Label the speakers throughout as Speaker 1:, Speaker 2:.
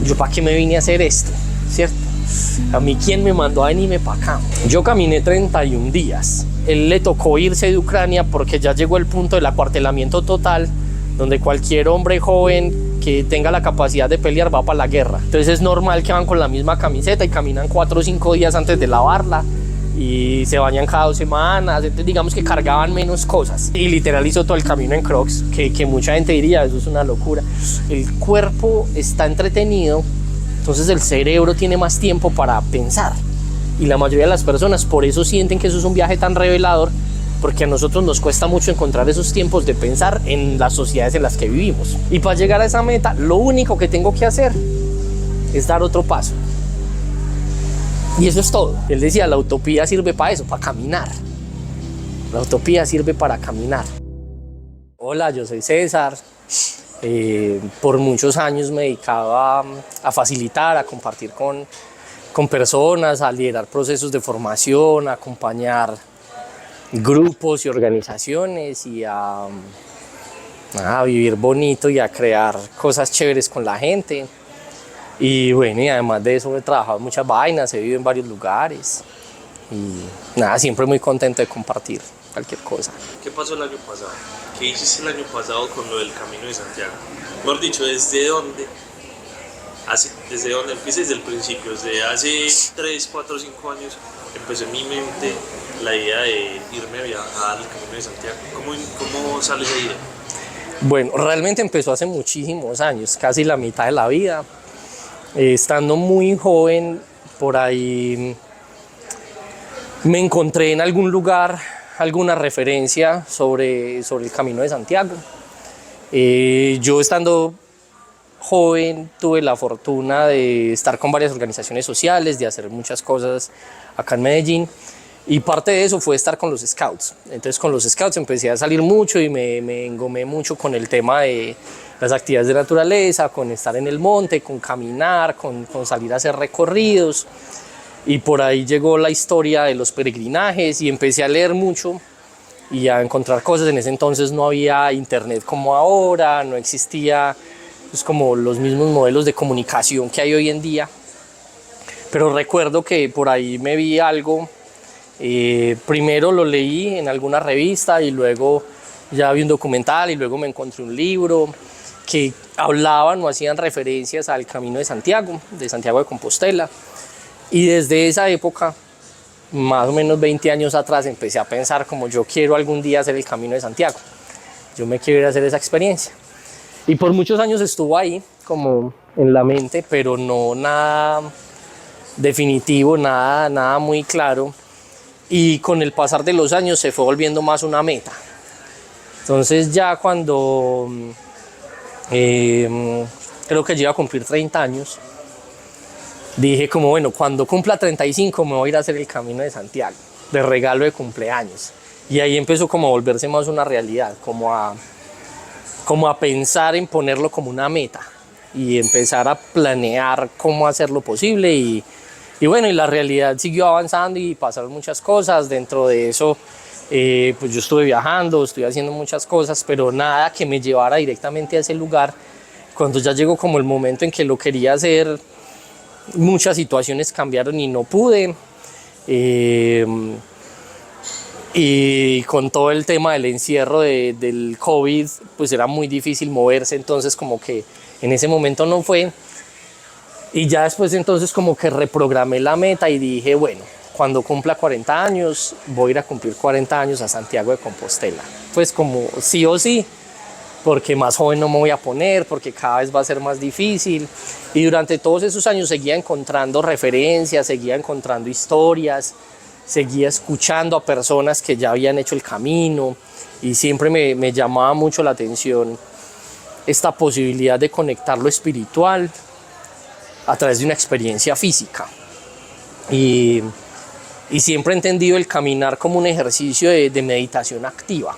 Speaker 1: ¿Yo para qué me vine a hacer esto? ¿Cierto? A mí, ¿quién me mandó a venirme para acá? Yo caminé 31 días. Él le tocó irse de Ucrania porque ya llegó el punto del acuartelamiento total, donde cualquier hombre joven que tenga la capacidad de pelear va para la guerra. Entonces es normal que van con la misma camiseta y caminan 4 o 5 días antes de lavarla y se bañan cada 2 semanas. Entonces digamos que cargaban menos cosas y literal hizo todo el camino en Crocs, que mucha gente diría eso es una locura. El cuerpo está entretenido, entonces el cerebro tiene más tiempo para pensar y la mayoría de las personas por eso sienten que eso es un viaje tan revelador, porque a nosotros nos cuesta mucho encontrar esos tiempos de pensar en las sociedades en las que vivimos. Y para llegar a esa meta, lo único que tengo que hacer es dar otro paso. Y eso es todo. Él decía, la utopía sirve para eso, para caminar. La utopía sirve para caminar. Hola, yo soy César. Por muchos años me dedicaba a facilitar, a compartir con personas, a liderar procesos de formación, a acompañar grupos y organizaciones y a vivir bonito y a crear cosas chéveres con la gente. Y bueno, y además de eso he trabajado en muchas vainas, he vivido en varios lugares y nada, siempre muy contento de compartir cualquier cosa.
Speaker 2: ¿Qué pasó el año pasado? ¿Qué hiciste el año pasado con lo del Camino de Santiago? Mejor dicho, ¿desde dónde? ¿Desde dónde? Empieza desde el principio, desde hace 3, 4, 5 años empezó en mi mente la idea de irme a viajar al Camino de Santiago. ¿Cómo sale esa idea?
Speaker 1: Bueno, realmente empezó hace muchísimos años, casi la mitad de la vida. Estando muy joven, por ahí me encontré en algún lugar alguna referencia sobre el Camino de Santiago. Yo estando joven tuve la fortuna de estar con varias organizaciones sociales, de hacer muchas cosas acá en Medellín, y parte de eso fue estar con los Scouts. Entonces con los Scouts empecé a salir mucho y me engomé mucho con el tema de las actividades de naturaleza, con estar en el monte, con caminar, con salir a hacer recorridos. Y por ahí llegó la historia de los peregrinajes y empecé a leer mucho y a encontrar cosas. En ese entonces no había internet como ahora, no existía pues, como los mismos modelos de comunicación que hay hoy en día. Pero recuerdo que por ahí me vi algo, primero lo leí en alguna revista y luego ya vi un documental y luego me encontré un libro que hablaban o hacían referencias al Camino de Santiago de Compostela. Y desde esa época, más o menos 20 años atrás, empecé a pensar como yo quiero algún día hacer el Camino de Santiago. Yo me quiero ir a hacer esa experiencia. Y por muchos años estuvo ahí, como en la mente, pero no nada definitivo, nada muy claro. Y con el pasar de los años se fue volviendo más una meta. Entonces ya cuando creo que iba a cumplir 30 años, dije como bueno, cuando cumpla 35 me voy a ir a hacer el Camino de Santiago, de regalo de cumpleaños. Y ahí empezó como a volverse más una realidad, como a pensar en ponerlo como una meta y empezar a planear cómo hacerlo posible. Y bueno, y la realidad siguió avanzando y pasaron muchas cosas. Dentro de eso, pues yo estuve viajando, estuve haciendo muchas cosas, pero nada que me llevara directamente a ese lugar. Cuando ya llegó como el momento en que lo quería hacer, muchas situaciones cambiaron y no pude. Y con todo el tema del encierro del COVID, pues era muy difícil moverse, entonces como que en ese momento no fue. Y ya después entonces como que reprogramé la meta y dije, bueno, cuando cumpla 40 años, voy a ir a cumplir 40 años a Santiago de Compostela. Pues como sí o sí, porque más joven no me voy a poner, porque cada vez va a ser más difícil. Y durante todos esos años seguía encontrando referencias, seguía encontrando historias, seguía escuchando a personas que ya habían hecho el camino y siempre me llamaba mucho la atención esta posibilidad de conectar lo espiritual a través de una experiencia física. Y siempre he entendido el caminar como un ejercicio de meditación activa,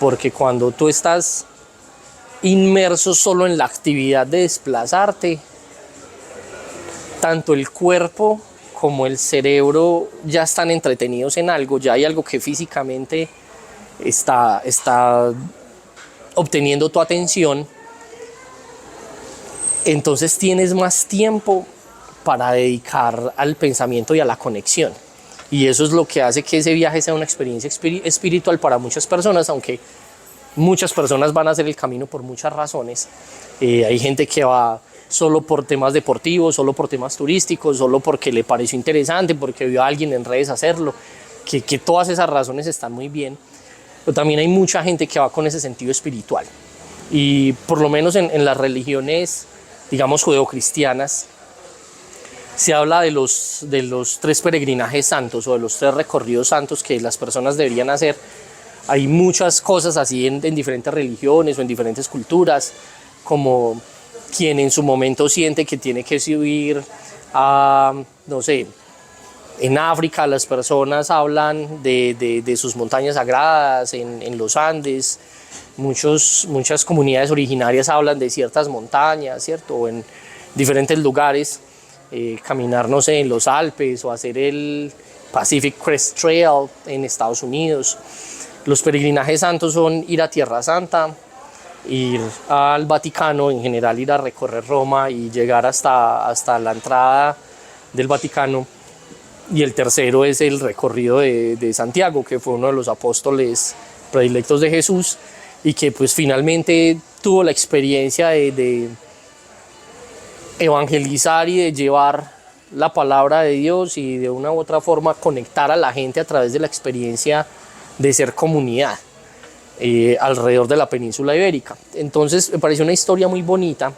Speaker 1: porque cuando tú estás inmerso solo en la actividad de desplazarte, tanto el cuerpo como el cerebro ya están entretenidos en algo, ya hay algo que físicamente está obteniendo tu atención entonces tienes más tiempo para dedicar al pensamiento y a la conexión. Y eso es lo que hace que ese viaje sea una experiencia espiritual para muchas personas, aunque muchas personas van a hacer el camino por muchas razones. Hay gente que va solo por temas deportivos, solo por temas turísticos, solo porque le pareció interesante, porque vio a alguien en redes hacerlo, que todas esas razones están muy bien. Pero también hay mucha gente que va con ese sentido espiritual. Y por lo menos en las religiones, digamos, judeocristianas, se habla de los 3 peregrinajes santos o de los 3 recorridos santos que las personas deberían hacer. Hay muchas cosas así en diferentes religiones o en diferentes culturas, como quien en su momento siente que tiene que subir a, no sé, en África las personas hablan de sus montañas sagradas, en los Andes, muchas comunidades originarias hablan de ciertas montañas, ¿cierto? O en diferentes lugares. Caminar, no sé, en los Alpes o hacer el Pacific Crest Trail en Estados Unidos. Los peregrinajes santos son ir a Tierra Santa, ir al Vaticano, en general ir a recorrer Roma y llegar hasta la entrada del Vaticano. Y el tercero es el recorrido de Santiago, que fue uno de los apóstoles predilectos de Jesús y que pues finalmente tuvo la experiencia de evangelizar y de llevar la palabra de Dios y de una u otra forma conectar a la gente a través de la experiencia de ser comunidad alrededor de la península ibérica. Entonces me pareció una historia muy bonita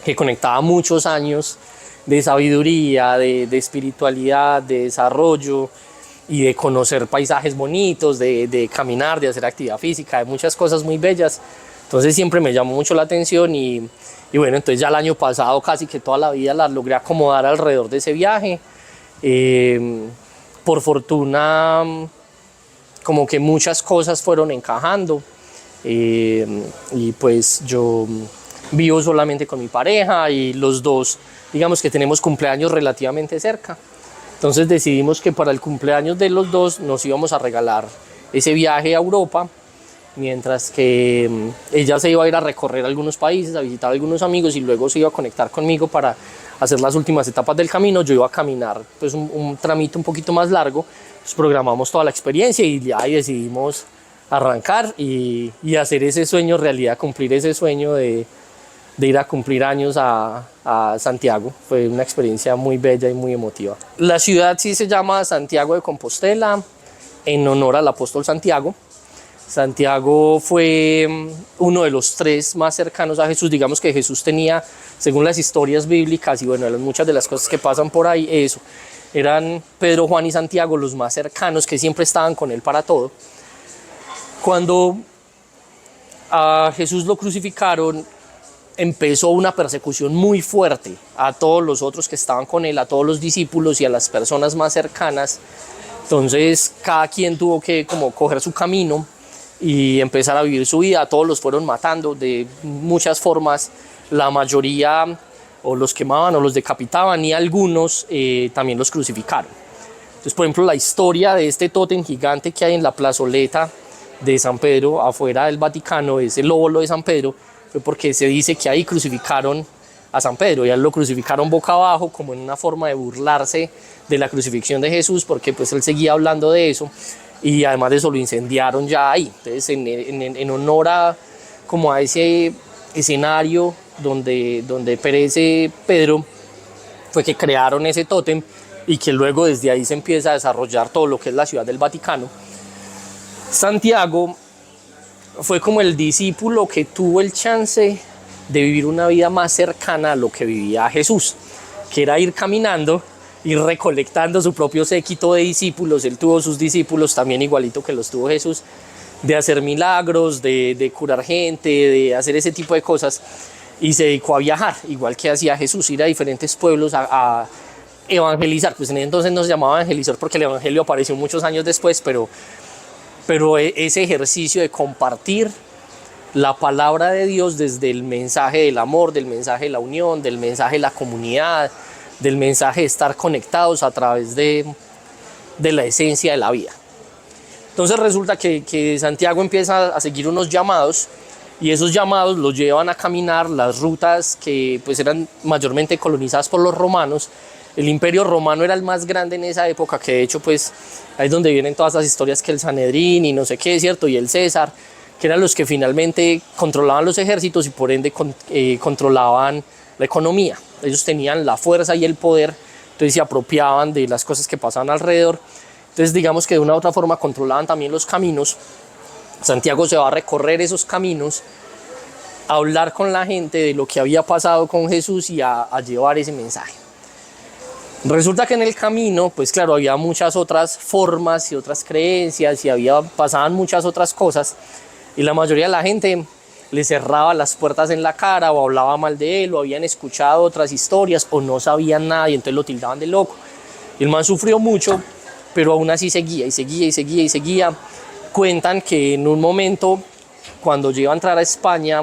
Speaker 1: que conectaba muchos años de sabiduría, de espiritualidad, de desarrollo y de conocer paisajes bonitos, de caminar, de hacer actividad física, de muchas cosas muy bellas. Entonces siempre me llamó mucho la atención y bueno, entonces ya el año pasado casi que toda la vida la logré acomodar alrededor de ese viaje. Por fortuna, como que muchas cosas fueron encajando y pues yo vivo solamente con mi pareja y los dos, digamos que tenemos cumpleaños relativamente cerca. Entonces decidimos que para el cumpleaños de los dos nos íbamos a regalar ese viaje a Europa, mientras que ella se iba a ir a recorrer algunos países, a visitar a algunos amigos y luego se iba a conectar conmigo para hacer las últimas etapas del camino. Yo iba a caminar pues un tramito un poquito más largo, pues programamos toda la experiencia y ya decidimos arrancar y hacer ese sueño realidad, cumplir ese sueño de ir a cumplir años a Santiago. Fue una experiencia muy bella y muy emotiva. La ciudad sí se llama Santiago de Compostela en honor al apóstol Santiago. Santiago fue uno de los 3 más cercanos a Jesús. Digamos que Jesús tenía, según las historias bíblicas y bueno, muchas de las cosas que pasan por ahí, eso, eran Pedro, Juan y Santiago los más cercanos, que siempre estaban con él para todo. Cuando a Jesús lo crucificaron, empezó una persecución muy fuerte a todos los otros que estaban con él, a todos los discípulos y a las personas más cercanas. Entonces cada quien tuvo que como coger su camino y empezar a vivir su vida. Todos los fueron matando de muchas formas, la mayoría o los quemaban o los decapitaban y algunos también los crucificaron. Entonces, por ejemplo, la historia de este tótem gigante que hay en la plazoleta de San Pedro, afuera del Vaticano, es el óvulo de San Pedro, fue porque se dice que ahí crucificaron a San Pedro y a él lo crucificaron boca abajo como en una forma de burlarse de la crucifixión de Jesús, porque pues él seguía hablando de eso. Y además de eso lo incendiaron ya ahí. Entonces en honor a, como a ese escenario donde perece Pedro, fue que crearon ese tótem y que luego desde ahí se empieza a desarrollar todo lo que es la ciudad del Vaticano. Santiago fue como el discípulo que tuvo el chance de vivir una vida más cercana a lo que vivía Jesús, que era ir caminando, ir recolectando su propio séquito de discípulos. Él tuvo sus discípulos también igualito que los tuvo Jesús, de hacer milagros, de curar gente, de hacer ese tipo de cosas, y se dedicó a viajar, igual que hacía Jesús, ir a diferentes pueblos a evangelizar. Pues en ese entonces no se llamaba evangelizar porque el evangelio apareció muchos años después, pero ese ejercicio de compartir la palabra de Dios desde el mensaje del amor, del mensaje de la unión, del mensaje de la comunidad, del mensaje de estar conectados a través de la esencia de la vida. Entonces resulta que Santiago empieza a seguir unos llamados y esos llamados los llevan a caminar las rutas que pues eran mayormente colonizadas por los romanos. El imperio romano era el más grande en esa época, que de hecho pues ahí es donde vienen todas las historias, que el Sanedrín y no sé qué, ¿cierto? Y el César, que eran los que finalmente controlaban los ejércitos y por ende controlaban la economía. Ellos tenían la fuerza y el poder, entonces se apropiaban de las cosas que pasaban alrededor. Entonces digamos que de una u otra forma controlaban también los caminos. Santiago se va a recorrer esos caminos, a hablar con la gente de lo que había pasado con Jesús y a llevar ese mensaje. Resulta que en el camino, pues claro, había muchas otras formas y otras creencias y pasaban muchas otras cosas, y la mayoría de la gente le cerraba las puertas en la cara o hablaba mal de él, o habían escuchado otras historias o no sabían nada y entonces lo tildaban de loco. Y el man sufrió mucho, pero aún así seguía y seguía y seguía y seguía. Cuentan que en un momento, cuando llegó a entrar a España,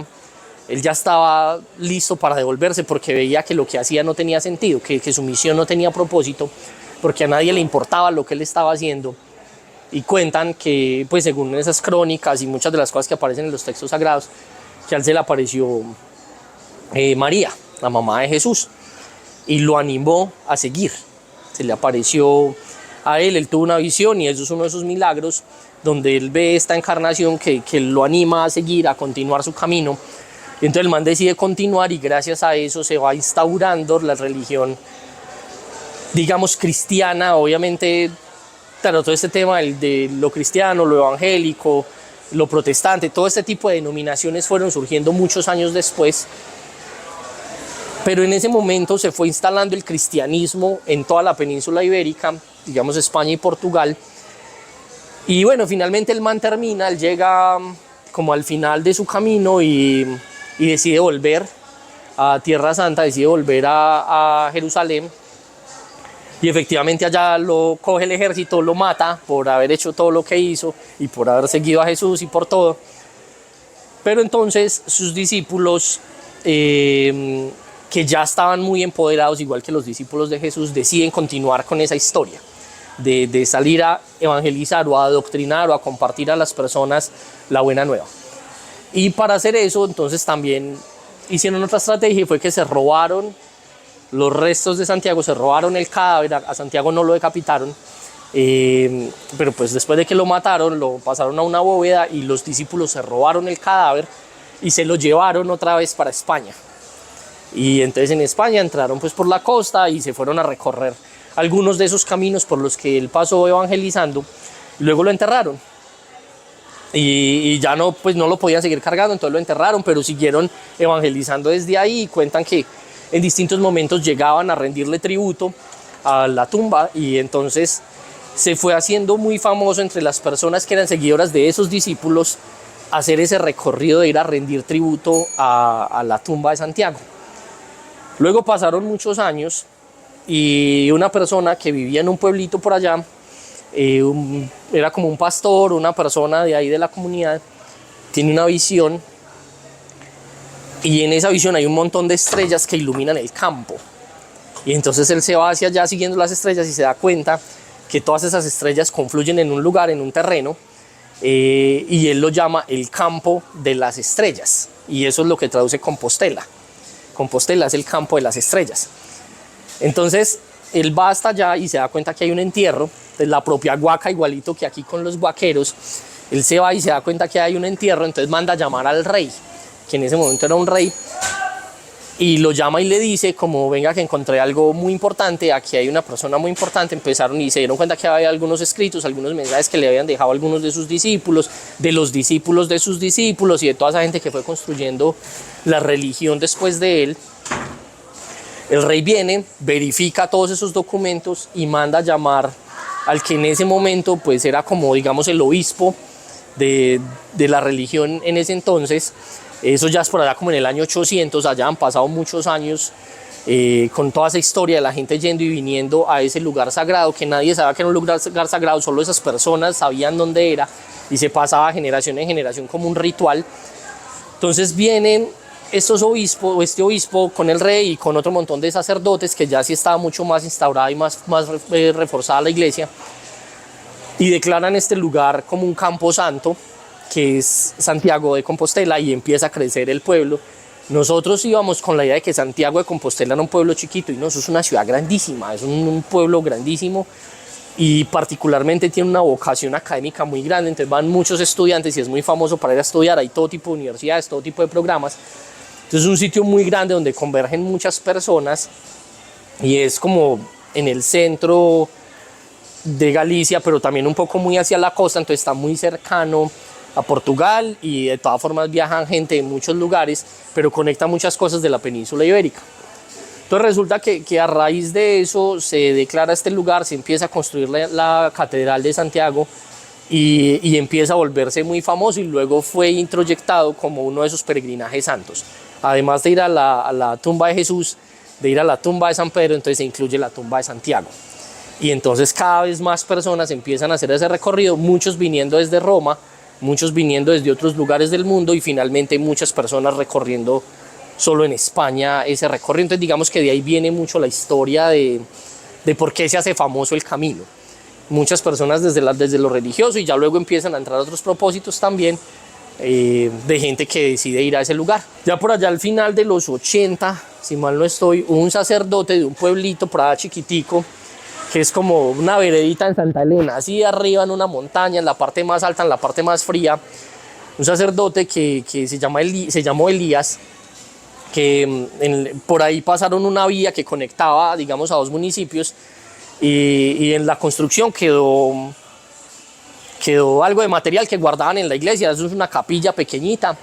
Speaker 1: él ya estaba listo para devolverse porque veía que lo que hacía no tenía sentido, que su misión no tenía propósito, porque a nadie le importaba lo que él estaba haciendo. Y cuentan que, pues según esas crónicas y muchas de las cosas que aparecen en los textos sagrados, que a él se le apareció María, la mamá de Jesús, y lo animó a seguir. Se le apareció a él tuvo una visión, y eso es uno de esos milagros donde él ve esta encarnación que lo anima a seguir, a continuar su camino. Y entonces el man decide continuar, y gracias a eso se va instaurando la religión, digamos, cristiana. Obviamente, claro, todo este tema de lo cristiano, lo evangélico, lo protestante, todo este tipo de denominaciones fueron surgiendo muchos años después. Pero en ese momento se fue instalando el cristianismo en toda la península ibérica, digamos España y Portugal. Y bueno, finalmente el man termina, él llega como al final de su camino y decide volver a Tierra Santa, decide volver a Jerusalén. Y efectivamente allá lo coge el ejército, lo mata por haber hecho todo lo que hizo y por haber seguido a Jesús y por todo. Pero entonces sus discípulos, que ya estaban muy empoderados, igual que los discípulos de Jesús, deciden continuar con esa historia de salir a evangelizar o a adoctrinar o a compartir a las personas la buena nueva. Y para hacer eso, entonces también hicieron otra estrategia, y fue que se robaron los restos de Santiago, se robaron el cadáver. A Santiago no lo decapitaron, pero pues después de que lo mataron, lo pasaron a una bóveda, y los discípulos se robaron el cadáver y se lo llevaron otra vez para España. Y entonces en España entraron pues por la costa y se fueron a recorrer algunos de esos caminos por los que él pasó evangelizando. Luego lo enterraron. Y ya no, pues no lo podían seguir cargando, entonces lo enterraron, pero siguieron evangelizando desde ahí. Y cuentan que en distintos momentos llegaban a rendirle tributo a la tumba, y entonces se fue haciendo muy famoso entre las personas que eran seguidoras de esos discípulos hacer ese recorrido de ir a rendir tributo a la tumba de Santiago. Luego pasaron muchos años, y una persona que vivía en un pueblito por allá, era como un pastor, una persona de ahí de la comunidad, tiene una visión, y en esa visión hay un montón de estrellas que iluminan el campo. Y entonces él se va hacia allá siguiendo las estrellas y se da cuenta que todas esas estrellas confluyen en un lugar, en un terreno, y él lo llama el campo de las estrellas, y eso es lo que traduce Compostela. Compostela es el campo de las estrellas. Entonces él va hasta allá y se da cuenta que hay un entierro de la propia Guaca, igualito que aquí con los guaqueros. Él se va y se da cuenta que hay un entierro, entonces manda a llamar al rey, que en ese momento era un rey, y lo llama y le dice como: venga, que encontré algo muy importante, aquí hay una persona muy importante. Empezaron y se dieron cuenta que había algunos escritos, algunos mensajes que le habían dejado algunos de sus discípulos, de los discípulos de sus discípulos y de toda esa gente que fue construyendo la religión después de él. El rey viene, verifica todos esos documentos y manda a llamar al que en ese momento pues era como, digamos, el obispo de la religión en ese entonces. Eso ya es por allá como en el año 800, allá han pasado muchos años con toda esa historia de la gente yendo y viniendo a ese lugar sagrado, que nadie sabía que era un lugar sagrado, solo esas personas sabían dónde era, y se pasaba de generación en generación como un ritual. Entonces vienen este obispo con el rey y con otro montón de sacerdotes, que ya sí estaba mucho más instaurada y más reforzada la iglesia, y declaran este lugar como un campo santo. que es Santiago de Compostela, y empieza a crecer el pueblo. Nosotros íbamos con la idea de que Santiago de Compostela era un pueblo chiquito, y no, eso es una ciudad grandísima, es un pueblo grandísimo, y particularmente tiene una vocación académica muy grande, entonces van muchos estudiantes y es muy famoso para ir a estudiar, hay todo tipo de universidades, todo tipo de programas. Entonces es un sitio muy grande donde convergen muchas personas, y es como en el centro de Galicia, pero también un poco muy hacia la costa, entonces está muy cercano a Portugal, y de todas formas viajan gente de muchos lugares, pero conecta muchas cosas de la península ibérica. Entonces resulta que a raíz de eso se declara este lugar, se empieza a construir la Catedral de Santiago, y empieza a volverse muy famoso, y luego fue introyectado como uno de esos peregrinajes santos. Además de ir a la tumba de Jesús, de ir a la tumba de San Pedro, entonces se incluye la tumba de Santiago. Y entonces cada vez más personas empiezan a hacer ese recorrido, muchos viniendo desde Roma, muchos viniendo desde otros lugares del mundo, y finalmente muchas personas recorriendo solo en España ese recorrido. Entonces digamos que de ahí viene mucho la historia de por qué se hace famoso el camino. Muchas personas desde lo religioso, y ya luego empiezan a entrar a otros propósitos también, de gente que decide ir a ese lugar. Ya por allá al final de los 80, si mal no estoy, un sacerdote de un pueblito por allá chiquitico, que es como una veredita en Santa Elena, así arriba en una montaña, en la parte más alta, en la parte más fría, un sacerdote que se llamó Elías, que por ahí pasaron una vía que conectaba, digamos, a dos municipios, y en la construcción quedó algo de material que guardaban en la iglesia. Eso es una capilla pequeñita,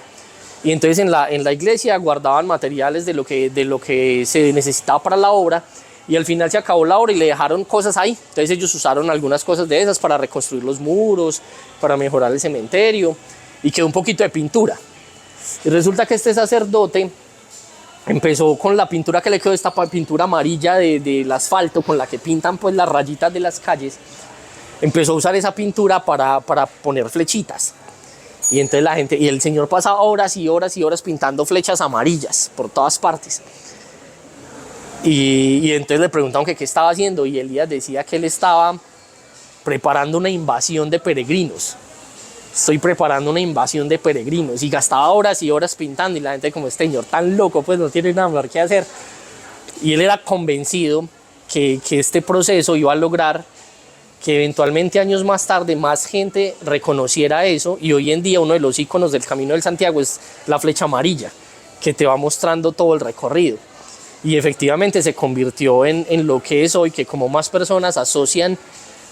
Speaker 1: y entonces en la iglesia guardaban materiales de lo que se necesitaba para la obra, y al final se acabó la obra y le dejaron cosas ahí. Entonces ellos usaron algunas cosas de esas para reconstruir los muros, para mejorar el cementerio, y quedó un poquito de pintura. Y resulta que este sacerdote empezó con la pintura que le quedó, esta pintura amarilla del asfalto con la que pintan pues las rayitas de las calles. Empezó a usar esa pintura para poner flechitas. Y entonces la gente, y el señor pasaba horas y horas y horas pintando flechas amarillas por todas partes. Y entonces le preguntaron que qué estaba haciendo, y Elías decía que él estaba preparando una invasión de peregrinos. Estoy preparando una invasión de peregrinos, y gastaba horas y horas pintando, y la gente como, este señor tan loco, pues no tiene nada mejor que hacer. Y él era convencido que este proceso iba a lograr que eventualmente años más tarde más gente reconociera eso, y hoy en día uno de los íconos del Camino del Santiago es la flecha amarilla, que te va mostrando todo el recorrido. Y efectivamente se convirtió en lo que es hoy, que como más personas asocian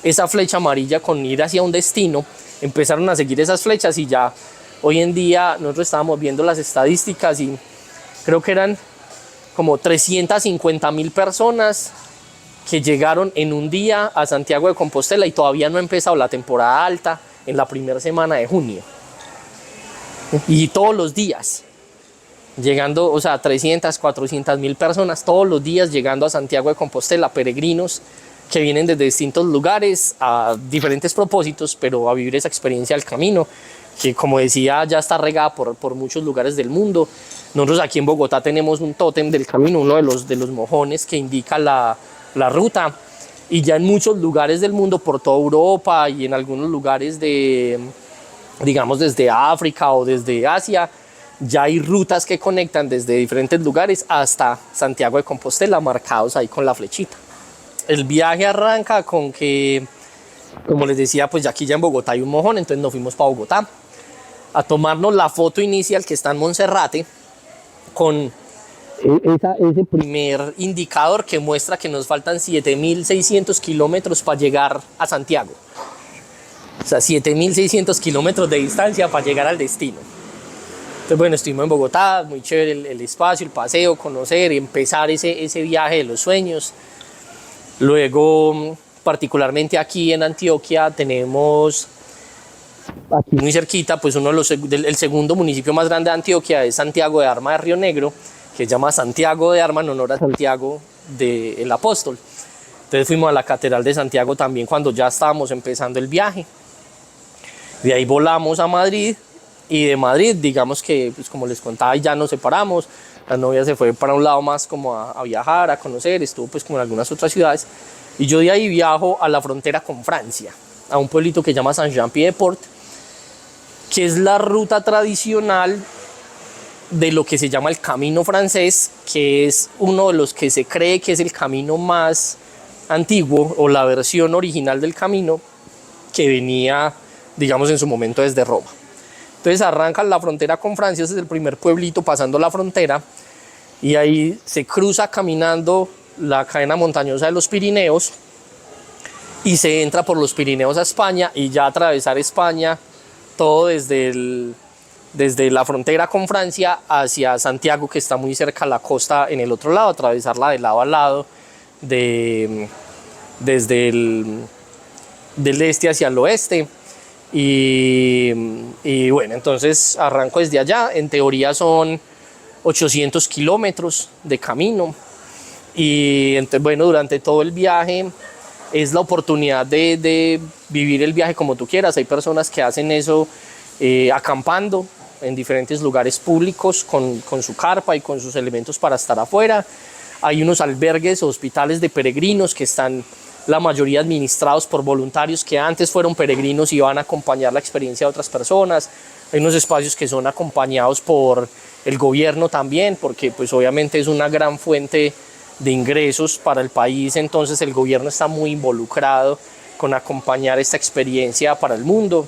Speaker 1: esa flecha amarilla con ir hacia un destino, empezaron a seguir esas flechas, y ya hoy en día nosotros estábamos viendo las estadísticas, y creo que eran como 350.000 personas que llegaron en un día a Santiago de Compostela, y todavía no ha empezado la temporada alta en la primera semana de junio. Y todos los días llegando, o sea, 300.000 personas todos los días llegando a Santiago de Compostela, peregrinos que vienen desde distintos lugares a diferentes propósitos, pero a vivir esa experiencia del camino, que como decía ya está regada por muchos lugares del mundo. Nosotros aquí en Bogotá tenemos un tótem del camino, uno de los mojones que indica la ruta, y ya en muchos lugares del mundo, por toda Europa y en algunos lugares digamos desde África o desde Asia, ya hay rutas que conectan desde diferentes lugares hasta Santiago de Compostela, marcados ahí con la flechita. El viaje arranca con que, como les decía, pues ya aquí ya en Bogotá hay un mojón, entonces nos fuimos para Bogotá a tomarnos la foto inicial que está en Monserrate, con ese primer indicador que muestra que nos faltan 7.600 kilómetros para llegar a Santiago. O sea, 7.600 kilómetros de distancia para llegar al destino. Entonces, bueno, estuvimos en Bogotá, muy chévere el espacio, el paseo, conocer, empezar ese viaje de los sueños. Luego, particularmente aquí en Antioquia, tenemos aquí muy cerquita, pues el segundo municipio más grande de Antioquia es Santiago de Arma de Río Negro, que se llama Santiago de Arma en honor a Santiago del Apóstol. Entonces fuimos a la Catedral de Santiago también cuando ya estábamos empezando el viaje. De ahí volamos a Madrid, y de Madrid, digamos que, pues como les contaba, ya nos separamos. La novia se fue para un lado más como a viajar, a conocer, estuvo pues como en algunas otras ciudades. Y yo de ahí viajo a la frontera con Francia, a un pueblito que se llama Saint-Jean-Pied-de-Port, que es la ruta tradicional de lo que se llama el Camino Francés, que es uno de los que se cree que es el camino más antiguo o la versión original del camino que venía, digamos, en su momento desde Roma. Entonces arranca la frontera con Francia, ese es el primer pueblito pasando la frontera, y ahí se cruza caminando la cadena montañosa de los Pirineos y se entra por los Pirineos a España, y ya atravesar España todo desde la frontera con Francia hacia Santiago, que está muy cerca a la costa en el otro lado, atravesarla de lado a lado, desde del este hacia el oeste. Y bueno, entonces arranco desde allá. En teoría son 800 kilómetros de camino, y entonces, bueno, durante todo el viaje es la oportunidad de vivir el viaje como tú quieras. Hay personas que hacen eso acampando en diferentes lugares públicos con su carpa y con sus elementos para estar afuera. Hay unos albergues o hospitales de peregrinos que están la mayoría administrados por voluntarios que antes fueron peregrinos y van a acompañar la experiencia de otras personas. Hay unos espacios que son acompañados por el gobierno también, porque pues obviamente es una gran fuente de ingresos para el país, entonces el gobierno está muy involucrado con acompañar esta experiencia para el mundo.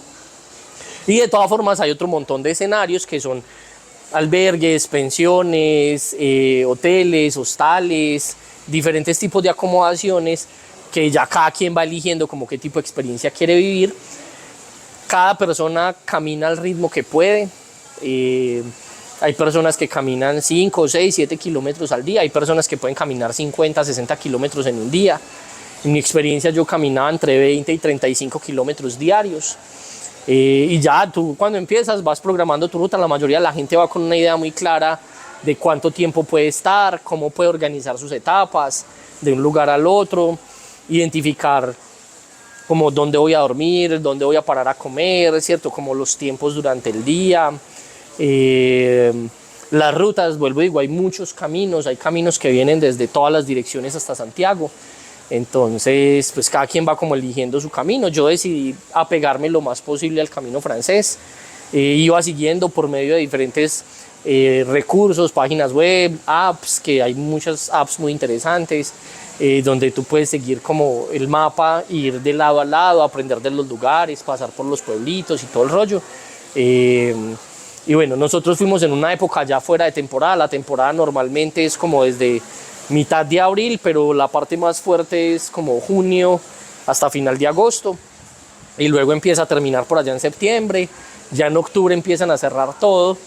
Speaker 1: Y de todas formas hay otro montón de escenarios que son albergues, pensiones, hoteles, hostales, diferentes tipos de acomodaciones que ya cada quien va eligiendo como qué tipo de experiencia quiere vivir. Cada persona camina al ritmo que puede. Hay personas que caminan 5, 6, 7 kilómetros al día. Hay personas que pueden caminar 50, 60 kilómetros en un día. En mi experiencia yo caminaba entre 20 y 35 kilómetros diarios. Y ya tú cuando empiezas vas programando tu ruta. La mayoría de la gente va con una idea muy clara de cuánto tiempo puede estar, cómo puede organizar sus etapas de un lugar al otro, identificar como dónde voy a dormir, dónde voy a parar a comer, ¿cierto? Como los tiempos durante el día. Las rutas, vuelvo y digo, hay muchos caminos, hay caminos que vienen desde todas las direcciones hasta Santiago. Entonces, pues cada quien va como eligiendo su camino. Yo decidí apegarme lo más posible al Camino Francés. Iba siguiendo por medio de diferentes recursos, páginas web, apps, que hay muchas apps muy interesantes, donde tú puedes seguir como el mapa, ir de lado a lado, aprender de los lugares, pasar por los pueblitos y todo el rollo. Y bueno, nosotros fuimos en una época ya fuera de temporada. La temporada normalmente es como desde mitad de abril, pero la parte más fuerte es como junio hasta final de agosto, y luego empieza a terminar por allá en septiembre. Ya en octubre empiezan a cerrar todo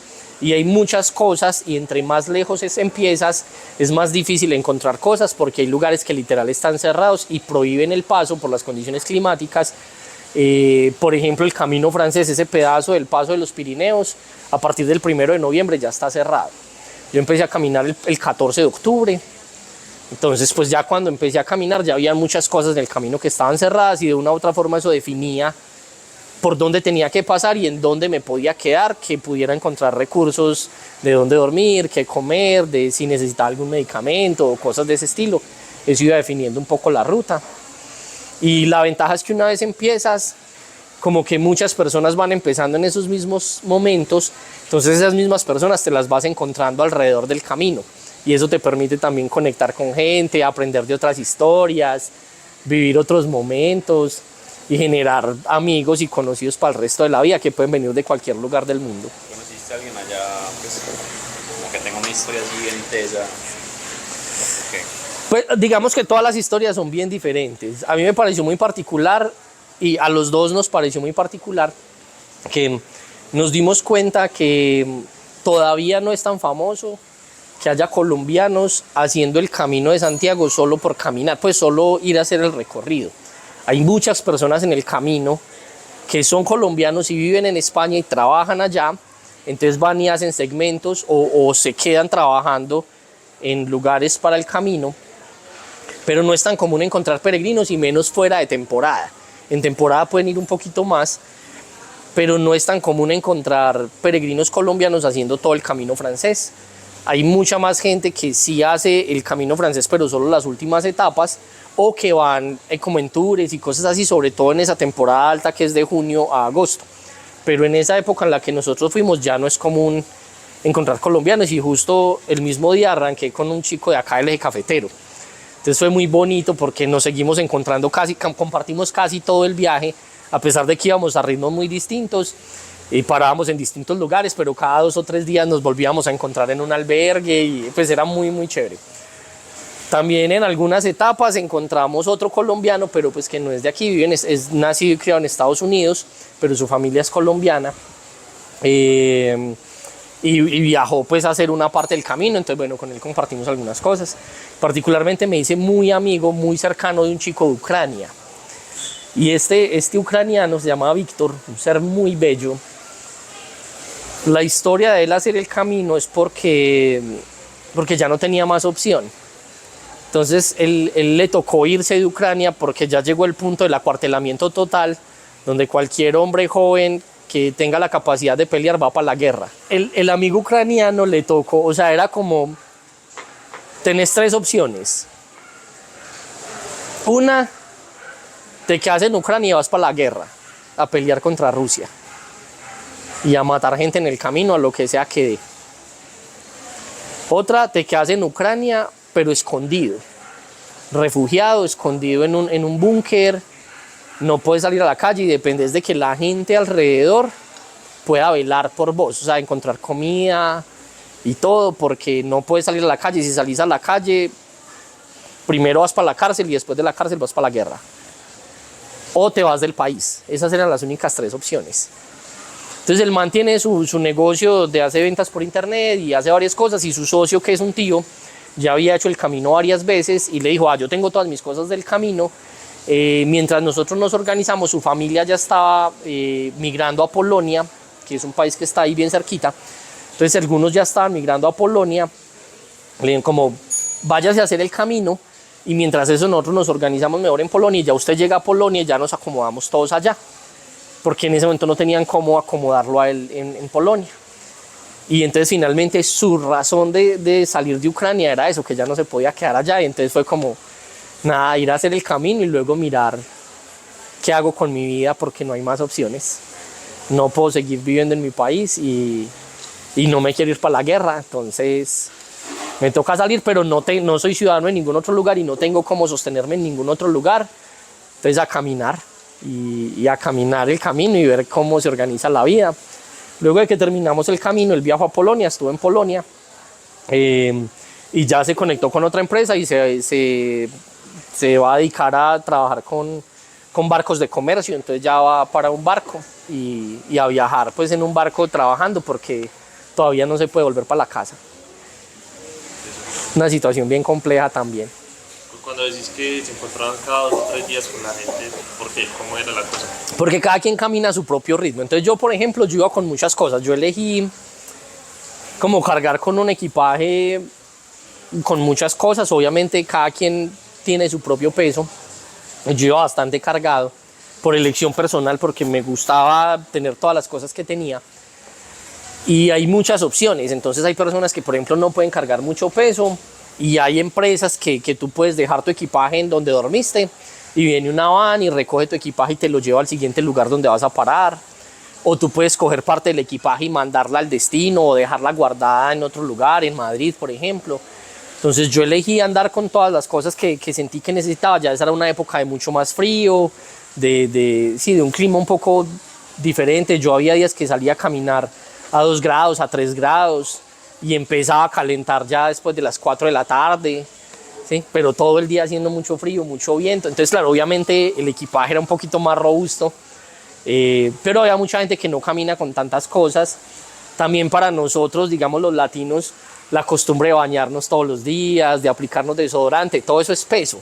Speaker 1: y hay muchas cosas, y entre más lejos empiezas es más difícil encontrar cosas, porque hay lugares que literal están cerrados y prohíben el paso por las condiciones climáticas. Por ejemplo, el Camino Francés, ese pedazo del paso de los Pirineos, a partir del 1 de noviembre ya está cerrado. Yo empecé a caminar el 14 de octubre. Entonces, pues ya cuando empecé a caminar ya había muchas cosas del camino que estaban cerradas, y de una u otra forma eso definía por dónde tenía que pasar y en dónde me podía quedar, que pudiera encontrar recursos de dónde dormir, qué comer, de si necesitaba algún medicamento o cosas de ese estilo. Eso iba definiendo un poco la ruta. Y la ventaja es que una vez empiezas, como que muchas personas van empezando en esos mismos momentos, entonces esas mismas personas te las vas encontrando alrededor del camino. Y eso te permite también conectar con gente, aprender de otras historias, vivir otros momentos y generar amigos y conocidos para el resto de la vida, que pueden venir de cualquier lugar del mundo.
Speaker 3: ¿Conociste a alguien allá, pues, como que tenga una historia así bien tesa? Okay.
Speaker 1: Pues digamos que todas las historias son bien diferentes. A mí me pareció muy particular, y a los dos nos pareció muy particular, que nos dimos cuenta que todavía no es tan famoso que haya colombianos haciendo el Camino de Santiago solo por caminar, pues solo ir a hacer el recorrido. Hay muchas personas en el camino que son colombianos y viven en España y trabajan allá, entonces van y hacen segmentos o se quedan trabajando en lugares para el camino, pero no es tan común encontrar peregrinos, y menos fuera de temporada. En temporada pueden ir un poquito más, pero no es tan común encontrar peregrinos colombianos haciendo todo el Camino Francés. Hay mucha más gente que sí hace el Camino Francés, pero solo las últimas etapas, o que van como en tours y cosas así, sobre todo en esa temporada alta que es de junio a agosto. pero en esa época en la que nosotros fuimos ya no es común encontrar colombianos, y justo el mismo día arranqué con un chico de acá del eje cafetero. Entonces fue muy bonito porque nos seguimos encontrando compartimos casi todo el viaje, a pesar de que íbamos a ritmos muy distintos y parábamos en distintos lugares, pero cada 2 o 3 días nos volvíamos a encontrar en un albergue y pues era muy, muy chévere. También en algunas etapas encontramos otro colombiano, pero pues que no es de aquí, es nacido y criado en Estados Unidos, pero su familia es colombiana. Y viajó pues a hacer una parte del camino, entonces bueno, con él compartimos algunas cosas. Particularmente me hice muy amigo, muy cercano de un chico de Ucrania. Y este ucraniano se llama Víctor, un ser muy bello. La historia de él hacer el camino es porque ya no tenía más opción. Entonces él le tocó irse de Ucrania porque ya llegó el punto del acuartelamiento total, donde cualquier hombre joven que tenga la capacidad de pelear va para la guerra. El amigo ucraniano le tocó, o sea, era como, tenés 3 opciones. Una, te quedas en Ucrania y vas para la guerra, a pelear contra Rusia y a matar gente en el camino, a lo que sea que dé. Otra, te quedas en Ucrania, pero escondido, refugiado, escondido en un búnker. No puedes salir a la calle y dependes de que la gente alrededor pueda velar por vos, o sea, encontrar comida y todo, porque no puedes salir a la calle. Si salís a la calle, primero vas para la cárcel y después de la cárcel vas para la guerra. O te vas del país. Esas eran las únicas 3 opciones. Entonces el man tiene su negocio de hace ventas por internet y hace varias cosas, y su socio, que es un tío, ya había hecho el camino varias veces y le dijo, yo tengo todas mis cosas del camino. Mientras nosotros nos organizamos, su familia ya estaba migrando a Polonia, que es un país que está ahí bien cerquita. Entonces algunos ya estaban migrando a Polonia. Le dijeron como, váyase a hacer el camino, y mientras eso nosotros nos organizamos mejor en Polonia, y ya usted llega a Polonia y ya nos acomodamos todos allá, porque en ese momento no tenían cómo acomodarlo a él en Polonia. Y entonces finalmente su razón de salir de Ucrania era eso, que ya no se podía quedar allá, y entonces fue como, nada, ir a hacer el camino y luego mirar qué hago con mi vida, porque no hay más opciones. No puedo seguir viviendo en mi país y no me quiero ir para la guerra, entonces me toca salir, pero no soy ciudadano en ningún otro lugar y no tengo cómo sostenerme en ningún otro lugar. Entonces a caminar y a caminar el camino y ver cómo se organiza la vida. Luego de que terminamos el camino, él viajó a Polonia, estuvo en Polonia y ya se conectó con otra empresa y se va a dedicar a trabajar con barcos de comercio. Entonces ya va para un barco y a viajar pues en un barco trabajando, porque todavía no se puede volver para la casa. Una situación bien compleja también.
Speaker 2: Cuando decís que se encontraban cada 2 o 3 días con la gente, ¿por qué? ¿Cómo era la cosa?
Speaker 1: Porque cada quien camina a su propio ritmo. Entonces yo, por ejemplo, yo iba con muchas cosas. Yo elegí como cargar con un equipaje con muchas cosas. Obviamente cada quien tiene su propio peso. Yo iba bastante cargado por elección personal, porque me gustaba tener todas las cosas que tenía. Y hay muchas opciones. Entonces hay personas que, por ejemplo, no pueden cargar mucho peso, y hay empresas que tú puedes dejar tu equipaje en donde dormiste y viene una van y recoge tu equipaje y te lo lleva al siguiente lugar donde vas a parar. O tú puedes coger parte del equipaje y mandarla al destino, o dejarla guardada en otro lugar, en Madrid, por ejemplo. Entonces yo elegí andar con todas las cosas que sentí que necesitaba. Ya esa era una época de mucho más frío, de un clima un poco diferente. Yo había días que salía a caminar a 2 grados, a 3 grados, y empezaba a calentar ya después de las 4 de la tarde, ¿sí? Pero todo el día haciendo mucho frío, mucho viento. Entonces, claro, obviamente el equipaje era un poquito más robusto, pero había mucha gente que no camina con tantas cosas. También para nosotros, digamos los latinos, la costumbre de bañarnos todos los días, de aplicarnos desodorante, todo eso es peso.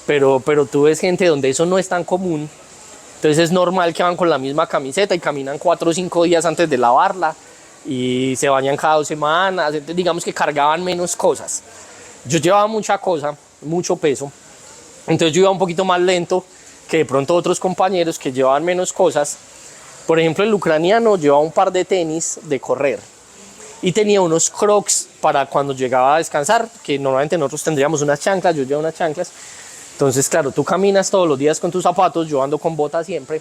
Speaker 1: Pero tú ves gente donde eso no es tan común. Entonces es normal que van con la misma camiseta y caminan 4 o 5 días antes de lavarla, y se bañan cada 2 semanas. Entonces, digamos que cargaban menos cosas. Yo llevaba mucha cosa, mucho peso, entonces yo iba un poquito más lento que de pronto otros compañeros que llevaban menos cosas. Por ejemplo, el ucraniano llevaba un par de tenis de correr y tenía unos crocs para cuando llegaba a descansar, que normalmente nosotros tendríamos unas chanclas. Yo llevo unas chanclas. Entonces, claro, tú caminas todos los días con tus zapatos, yo ando con botas siempre.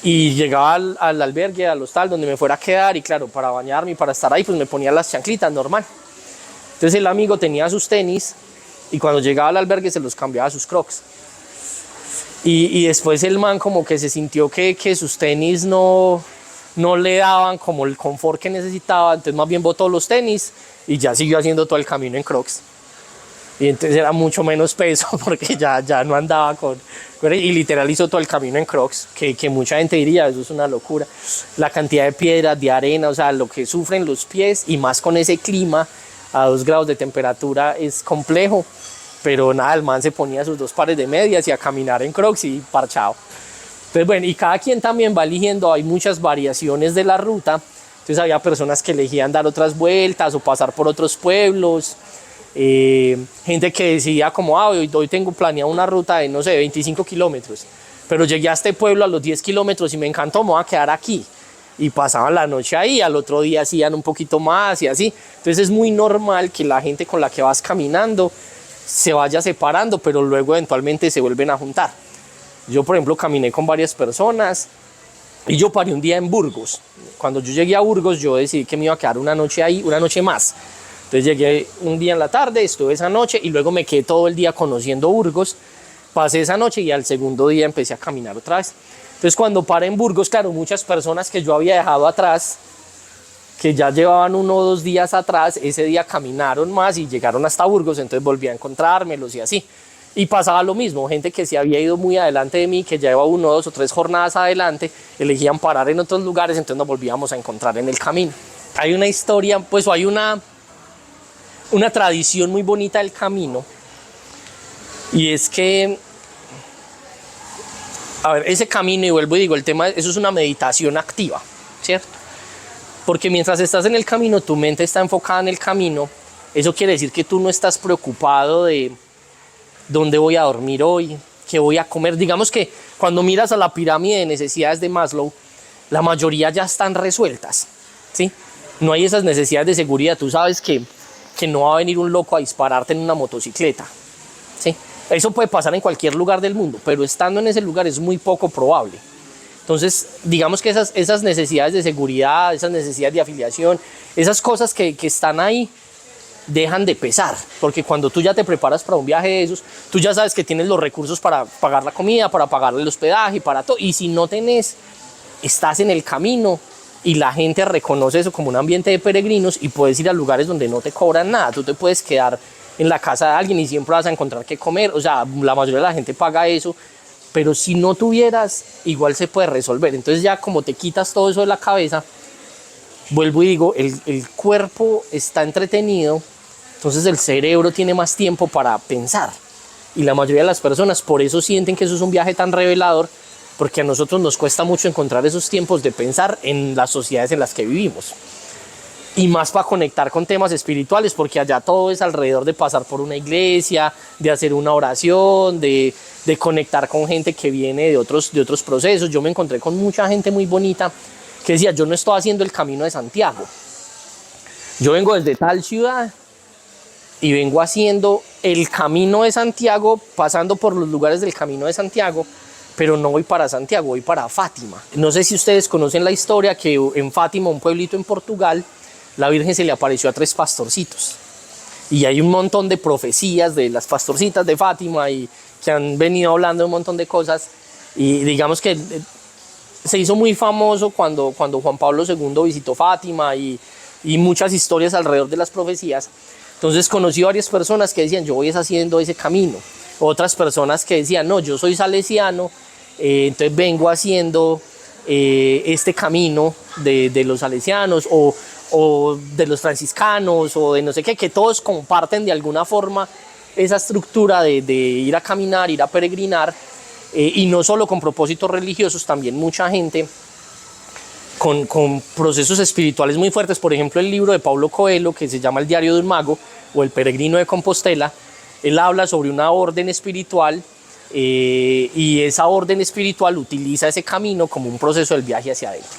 Speaker 1: Y llegaba al albergue, al hostal, donde me fuera a quedar, y claro, para bañarme y para estar ahí, pues me ponía las chanclitas, normal. Entonces el amigo tenía sus tenis, y cuando llegaba al albergue se los cambiaba a sus Crocs. Y después el man como que se sintió que sus tenis no le daban como el confort que necesitaba, entonces más bien botó los tenis, y ya siguió haciendo todo el camino en Crocs. Y entonces era mucho menos peso porque ya no andaba y literal hizo todo el camino en Crocs, que mucha gente diría, eso es una locura. La cantidad de piedras, de arena, o sea, lo que sufren los pies, y más con ese clima a 2 grados de temperatura es complejo. Pero nada, el man se ponía sus 2 pares de medias y a caminar en Crocs y parchado. Entonces bueno, y cada quien también va eligiendo, hay muchas variaciones de la ruta. Entonces había personas que elegían dar otras vueltas o pasar por otros pueblos. Gente que decía como, hoy tengo planeado una ruta de, no sé, 25 kilómetros, pero llegué a este pueblo a los 10 kilómetros y me encantó, me voy a quedar aquí. Y pasaban la noche ahí, al otro día hacían un poquito más y así. Entonces es muy normal que la gente con la que vas caminando se vaya separando, pero luego eventualmente se vuelven a juntar. Yo, por ejemplo, caminé con varias personas y yo paré un día en Burgos. Cuando yo llegué a Burgos, yo decidí que me iba a quedar una noche ahí, una noche más. Entonces llegué un día en la tarde, estuve esa noche y luego me quedé todo el día conociendo Burgos. Pasé esa noche y al segundo día empecé a caminar otra vez. Entonces cuando paré en Burgos, claro, muchas personas que yo había dejado atrás, que ya llevaban 1 o 2 días atrás, ese día caminaron más y llegaron hasta Burgos, entonces volví a encontrármelos y así. Y pasaba lo mismo, gente que se había ido muy adelante de mí, que ya llevaba 1, 2 o 3 jornadas adelante, elegían parar en otros lugares, entonces nos volvíamos a encontrar en el camino. Hay una historia, pues hay una tradición muy bonita del camino, y es que, a ver, ese camino, y vuelvo y digo, el tema, eso es una meditación activa, ¿cierto? Porque mientras estás en el camino, tu mente está enfocada en el camino. Eso quiere decir que tú no estás preocupado de dónde voy a dormir hoy, qué voy a comer. Digamos que cuando miras a la pirámide de necesidades de Maslow, la mayoría ya están resueltas, ¿sí? No hay esas necesidades de seguridad. Tú sabes que no va a venir un loco a dispararte en una motocicleta, ¿sí? Eso puede pasar en cualquier lugar del mundo, pero estando en ese lugar es muy poco probable. Entonces, digamos que esas necesidades de seguridad, esas necesidades de afiliación, esas cosas que están ahí, dejan de pesar, porque cuando tú ya te preparas para un viaje de esos, tú ya sabes que tienes los recursos para pagar la comida, para pagar el hospedaje, para todo, y si no tenés, estás en el camino, y la gente reconoce eso como un ambiente de peregrinos, y puedes ir a lugares donde no te cobran nada. Tú te puedes quedar en la casa de alguien y siempre vas a encontrar qué comer. O sea, la mayoría de la gente paga eso, pero si no tuvieras, igual se puede resolver. Entonces ya como te quitas todo eso de la cabeza, vuelvo y digo, el cuerpo está entretenido, entonces el cerebro tiene más tiempo para pensar. Y la mayoría de las personas por eso sienten que eso es un viaje tan revelador, porque a nosotros nos cuesta mucho encontrar esos tiempos de pensar en las sociedades en las que vivimos. Y más para conectar con temas espirituales, porque allá todo es alrededor de pasar por una iglesia, de hacer una oración, de conectar con gente que viene de otros procesos. Yo me encontré con mucha gente muy bonita que decía, yo no estoy haciendo el camino de Santiago. Yo vengo desde tal ciudad y vengo haciendo el camino de Santiago, pasando por los lugares del camino de Santiago, pero no voy para Santiago, voy para Fátima. No sé si ustedes conocen la historia que en Fátima, un pueblito en Portugal, la Virgen se le apareció a 3 pastorcitos. Y hay un montón de profecías de las pastorcitas de Fátima y que han venido hablando de un montón de cosas. Y digamos que se hizo muy famoso cuando Juan Pablo II visitó Fátima y muchas historias alrededor de las profecías. Entonces conocí a varias personas que decían, yo voy haciendo ese camino. Otras personas que decían, no, yo soy salesiano, entonces vengo haciendo este camino de los salesianos o de los franciscanos o de no sé qué, que todos comparten de alguna forma esa estructura de ir a caminar, ir a peregrinar, y no solo con propósitos religiosos, también mucha gente con procesos espirituales muy fuertes. Por ejemplo, el libro de Paulo Coelho, que se llama El diario de un mago o El peregrino de Compostela, él habla sobre una orden espiritual, y esa orden espiritual utiliza ese camino como un proceso del viaje hacia adentro.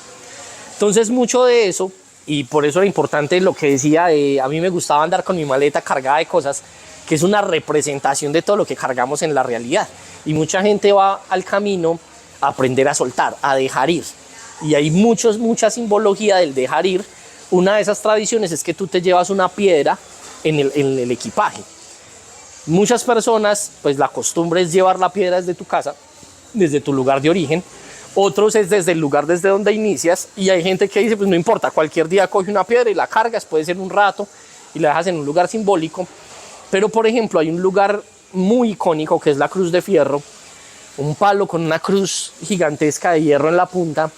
Speaker 1: Entonces mucho de eso, y por eso era importante lo que decía, a mí me gustaba andar con mi maleta cargada de cosas, que es una representación de todo lo que cargamos en la realidad. Y mucha gente va al camino aprender a soltar, a dejar ir. Y hay mucha simbología del dejar ir. Una de esas tradiciones es que tú te llevas una piedra en el equipaje. Muchas personas, pues la costumbre es llevar la piedra desde tu casa, desde tu lugar de origen. Otros es desde el lugar desde donde inicias. Y hay gente que dice, pues no importa, cualquier día coge una piedra y la cargas, puede ser un rato, y la dejas en un lugar simbólico. Pero, por ejemplo, hay un lugar muy icónico que es la Cruz de Fierro, un palo con una cruz gigantesca de hierro en la punta,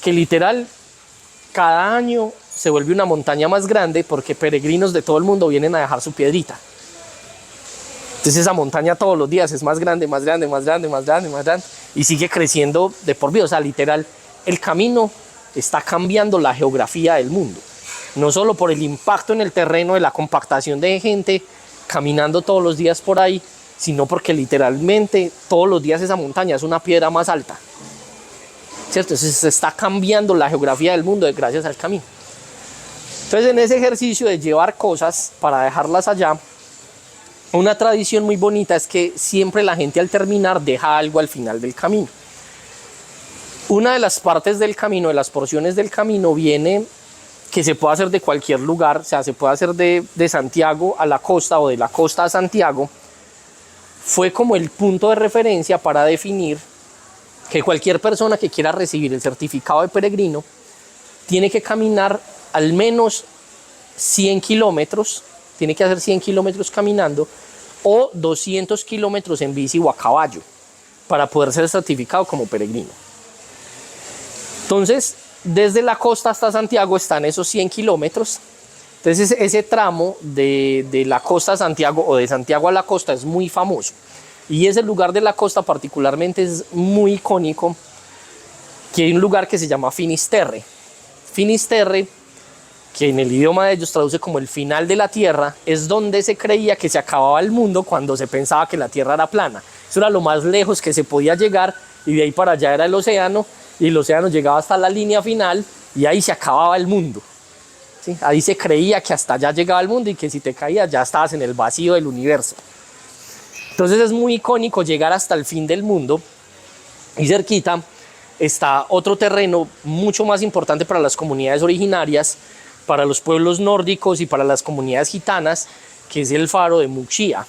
Speaker 1: que literal cada año se vuelve una montaña más grande porque peregrinos de todo el mundo vienen a dejar su piedrita. Entonces esa montaña todos los días es más grande, más grande, más grande, más grande, más grande, y sigue creciendo de por vida. O sea, literal, el camino está cambiando la geografía del mundo. No solo por el impacto en el terreno de la compactación de gente caminando todos los días por ahí, sino porque literalmente todos los días esa montaña es una piedra más alta. ¿Cierto? Entonces se está cambiando la geografía del mundo gracias al camino. Entonces, en ese ejercicio de llevar cosas para dejarlas allá, una tradición muy bonita es que siempre la gente al terminar deja algo al final del camino. Una de las partes del camino, de las porciones del camino, viene que se puede hacer de cualquier lugar. O sea, se puede hacer de Santiago a la costa o de la costa a Santiago. Fue como el punto de referencia para definir que cualquier persona que quiera recibir el certificado de peregrino tiene que caminar al menos 100 kilómetros, tiene que hacer 100 kilómetros caminando o 200 kilómetros en bici o a caballo para poder ser certificado como peregrino. Entonces, desde la costa hasta Santiago están esos 100 kilómetros. Entonces, ese tramo de la costa a Santiago o de Santiago a la costa es muy famoso. Y ese lugar de la costa particularmente es muy icónico, que hay un lugar que se llama Finisterre. Finisterre, que en el idioma de ellos traduce como el final de la tierra, es donde se creía que se acababa el mundo cuando se pensaba que la tierra era plana. Eso era lo más lejos que se podía llegar, y de ahí para allá era el océano, y el océano llegaba hasta la línea final y ahí se acababa el mundo. ¿Sí? Ahí se creía que hasta allá llegaba el mundo y que si te caías ya estabas en el vacío del universo. Entonces es muy icónico llegar hasta el fin del mundo, y cerquita está otro terreno mucho más importante para las comunidades originarias, para los pueblos nórdicos y para las comunidades gitanas, que es el faro de Muxía,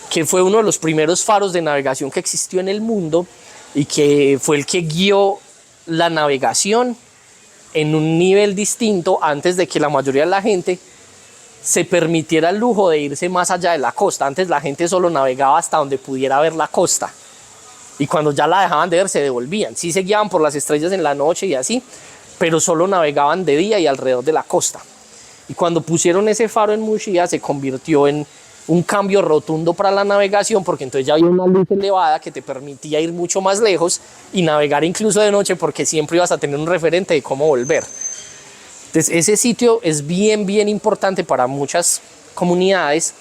Speaker 1: que fue uno de los primeros faros de navegación que existió en el mundo y que fue el que guió la navegación en un nivel distinto antes de que la mayoría de la gente se permitiera el lujo de irse más allá de la costa. Antes la gente solo navegaba hasta donde pudiera ver la costa, y cuando ya la dejaban de ver se devolvían. Sí se guiaban por las estrellas en la noche y así, pero solo navegaban de día y alrededor de la costa. Y cuando pusieron ese faro en Muxía se convirtió en un cambio rotundo para la navegación, porque entonces ya había una luz elevada que te permitía ir mucho más lejos y navegar incluso de noche, porque siempre ibas a tener un referente de cómo volver. Entonces ese sitio es bien importante para muchas comunidades,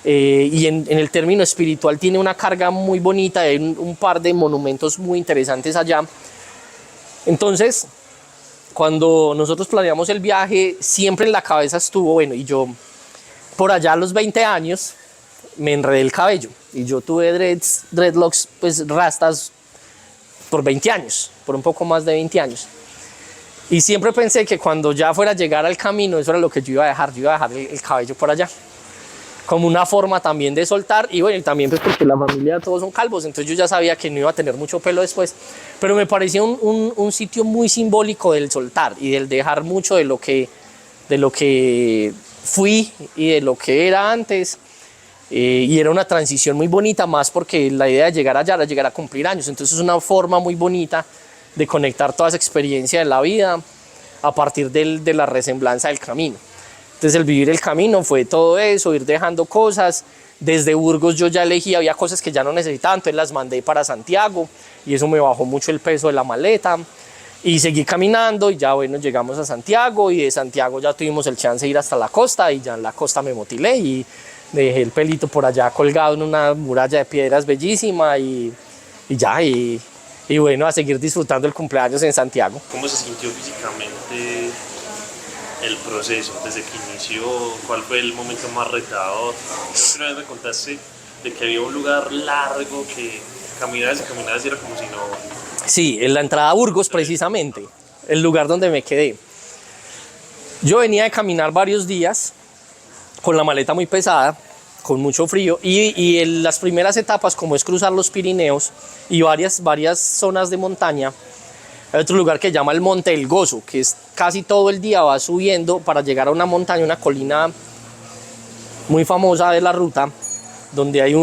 Speaker 1: y en el término espiritual tiene una carga muy bonita. Hay un par de monumentos muy interesantes allá. Entonces, cuando nosotros planeamos el viaje, siempre en la cabeza estuvo, bueno, y yo por allá a los 20 años me enredé el cabello, y yo tuve dreadlocks, pues rastas, por 20 años, por un poco más de 20 años. Y siempre pensé que cuando ya fuera a llegar al camino, eso era lo que yo iba a dejar. Yo iba a dejar el cabello por allá, como una forma también de soltar. Y bueno, también pues porque la familia todos son calvos, entonces yo ya sabía que no iba a tener mucho pelo después. Pero me parecía un sitio muy simbólico del soltar y del dejar mucho de lo que fui y de lo que era antes. Y era una transición muy bonita, más porque la idea de llegar allá era llegar a cumplir años. Entonces es una forma muy bonita de conectar toda esa experiencia de la vida a partir de la resemblanza del camino. Entonces el vivir el camino fue todo eso, ir dejando cosas. Desde Burgos yo ya elegí, había cosas que ya no necesitaba, entonces las mandé para Santiago, y eso me bajó mucho el peso de la maleta. Y seguí caminando, y ya bueno, llegamos a Santiago, y de Santiago ya tuvimos el chance de ir hasta la costa, y ya en la costa me motilé y dejé el pelito por allá colgado en una muralla de piedras bellísima, y bueno, a seguir disfrutando el cumpleaños en Santiago.
Speaker 2: ¿Cómo se sintió físicamente el proceso desde que inició? ¿Cuál fue el momento más retador? La primera vez me contaste de que había un lugar largo que caminabas y era como si no...
Speaker 1: Sí, en la entrada a Burgos precisamente, el lugar donde me quedé. Yo venía de caminar varios días con la maleta muy pesada, con mucho frío, y en las primeras etapas, como es cruzar los Pirineos y varias zonas de montaña, hay otro lugar que se llama el Monte del Gozo, que es casi todo el día va subiendo para llegar a una montaña, una colina muy famosa de la ruta, donde hay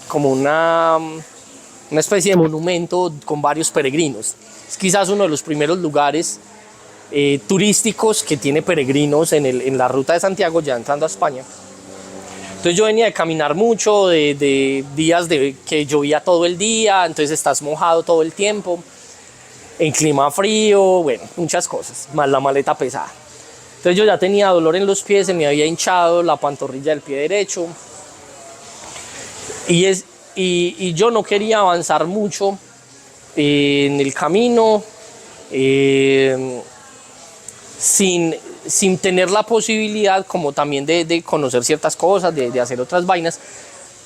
Speaker 1: como una especie de monumento con varios peregrinos. Es quizás uno de los primeros lugares turísticos que tiene peregrinos en la ruta de Santiago, ya entrando a España. Entonces yo venía de caminar mucho, de días que llovía todo el día, entonces estás mojado todo el tiempo, en clima frío, bueno, muchas cosas, más la maleta pesada. Entonces yo ya tenía dolor en los pies, se me había hinchado la pantorrilla del pie derecho, y yo no quería avanzar mucho en el camino sin tener la posibilidad como también de conocer ciertas cosas, de hacer otras vainas,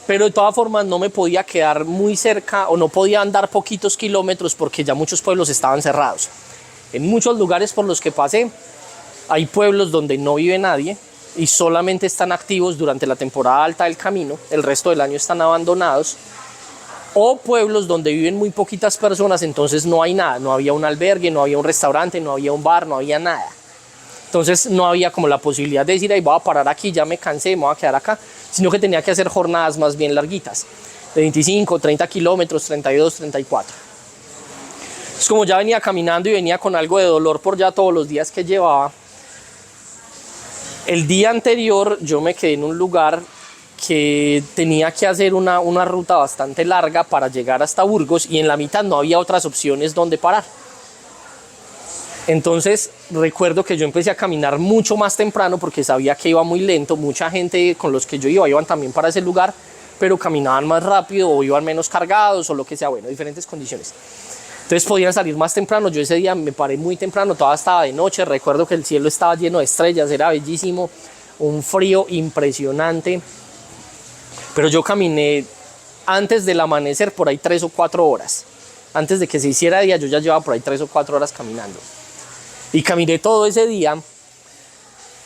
Speaker 1: pero de todas formas no me podía quedar muy cerca o no podía andar poquitos kilómetros porque ya muchos pueblos estaban cerrados. En muchos lugares por los que pasé hay pueblos donde no vive nadie y solamente están activos durante la temporada alta del camino, el resto del año están abandonados, o pueblos donde viven muy poquitas personas, entonces no hay nada, no había un albergue, no había un restaurante, no había un bar, no había nada. Entonces no había como la posibilidad de decir, ahí voy a parar aquí, ya me cansé, me voy a quedar acá, sino que tenía que hacer jornadas más bien larguitas, de 25, 30 kilómetros, 32, 34. Entonces como ya venía caminando y venía con algo de dolor por ya todos los días que llevaba, el día anterior yo me quedé en un lugar que tenía que hacer una ruta bastante larga para llegar hasta Burgos y en la mitad no había otras opciones donde parar. Entonces recuerdo que yo empecé a caminar mucho más temprano porque sabía que iba muy lento, mucha gente con los que yo iban también para ese lugar, pero caminaban más rápido o iban menos cargados o lo que sea, bueno, diferentes condiciones. Entonces podían salir más temprano, yo ese día me paré muy temprano, todavía estaba de noche, recuerdo que el cielo estaba lleno de estrellas, era bellísimo, un frío impresionante, pero yo caminé antes del amanecer por ahí 3 o 4 horas, antes de que se hiciera día yo ya llevaba por ahí 3 o 4 horas caminando. Y caminé todo ese día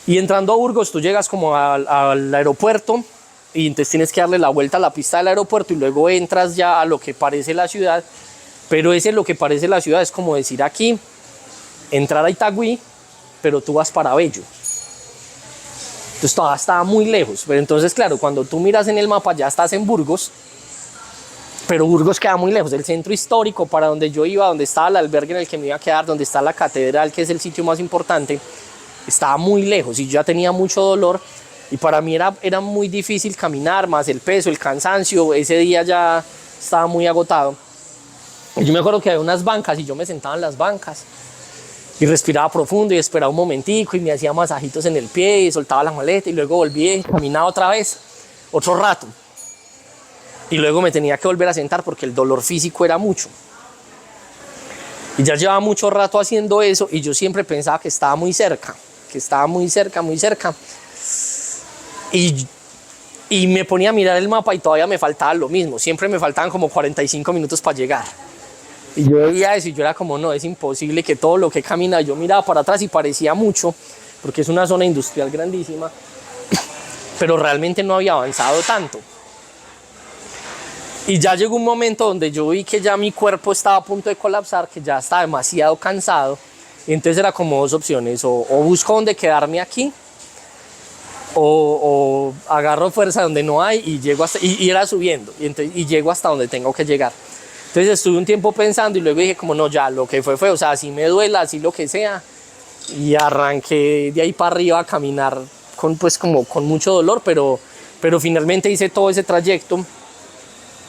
Speaker 1: y entrando a Burgos tú llegas como al aeropuerto y entonces tienes que darle la vuelta a la pista del aeropuerto y luego entras ya a lo que parece la ciudad, pero lo que parece la ciudad es como decir aquí, entrar a Itagüí, pero tú vas para Bello. Entonces todavía estaba muy lejos, pero entonces claro, cuando tú miras en el mapa ya estás en Burgos, pero Burgos queda muy lejos, el centro histórico para donde yo iba, donde estaba el albergue en el que me iba a quedar, donde está la catedral, que es el sitio más importante, estaba muy lejos y yo ya tenía mucho dolor y para mí era muy difícil caminar, más el peso, el cansancio, ese día ya estaba muy agotado. Y yo me acuerdo que había unas bancas y yo me sentaba en las bancas y respiraba profundo y esperaba un momentico y me hacía masajitos en el pie y soltaba la maleta y luego volví y caminaba otra vez, otro rato. Y luego me tenía que volver a sentar porque el dolor físico era mucho. Y ya llevaba mucho rato haciendo eso y yo siempre pensaba que estaba muy cerca, muy cerca. Y me ponía a mirar el mapa y todavía me faltaba lo mismo. Siempre me faltaban como 45 minutos para llegar. Y yo veía eso y yo era como, no, es imposible que todo lo que camina, yo miraba para atrás y parecía mucho, porque es una zona industrial grandísima, pero realmente no había avanzado tanto. Y ya llegó un momento donde yo vi que ya mi cuerpo estaba a punto de colapsar, que ya estaba demasiado cansado. Y entonces era como dos opciones, o busco donde quedarme aquí, o agarro fuerza donde no hay y llego hasta, y era subiendo, y llego hasta donde tengo que llegar. Entonces estuve un tiempo pensando y luego dije como no, ya lo que fue, o sea, así me duela, así lo que sea. Y arranqué de ahí para arriba a caminar con mucho dolor, pero finalmente hice todo ese trayecto.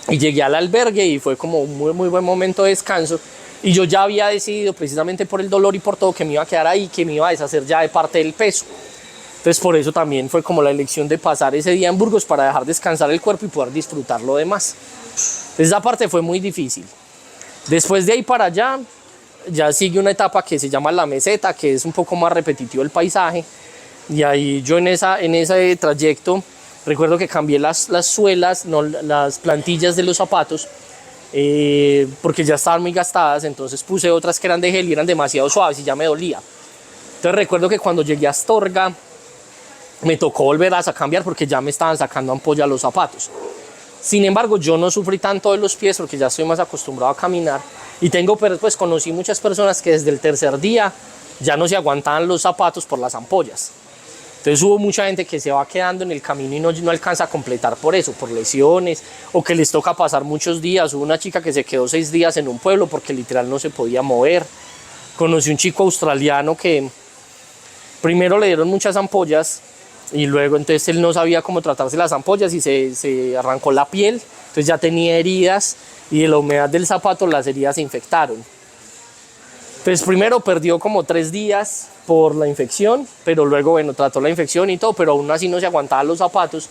Speaker 1: Y llegué al albergue y fue como un muy buen momento de descanso. Y yo ya había decidido, precisamente por el dolor y por todo, que me iba a quedar ahí, que me iba a deshacer ya de parte del peso. Entonces por eso también fue como la elección de pasar ese día en Burgos para dejar descansar el cuerpo y poder disfrutar lo demás. Entonces esa parte fue muy difícil. Después de ahí para allá, ya sigue una etapa que se llama la meseta, que es un poco más repetitivo el paisaje. Y ahí yo en ese trayecto, recuerdo que cambié las suelas, no, las plantillas de los zapatos, porque ya estaban muy gastadas, entonces puse otras que eran de gel y eran demasiado suaves y ya me dolía. Entonces recuerdo que cuando llegué a Astorga me tocó volver a cambiar porque ya me estaban sacando ampolla los zapatos. Sin embargo, yo no sufrí tanto de los pies porque ya estoy más acostumbrado a caminar. Y pues conocí muchas personas que desde el tercer día ya no se aguantaban los zapatos por las ampollas. Entonces hubo mucha gente que se va quedando en el camino y no alcanza a completar por eso, por lesiones, o que les toca pasar muchos días. Hubo una chica que se quedó 6 días en un pueblo porque literal no se podía mover. Conocí un chico australiano que primero le dieron muchas ampollas y luego entonces él no sabía cómo tratarse las ampollas y se arrancó la piel, entonces ya tenía heridas y de la humedad del zapato las heridas se infectaron. Entonces primero perdió como 3 días por la infección, pero luego bueno, trató la infección y todo, pero aún así no se aguantaba los zapatos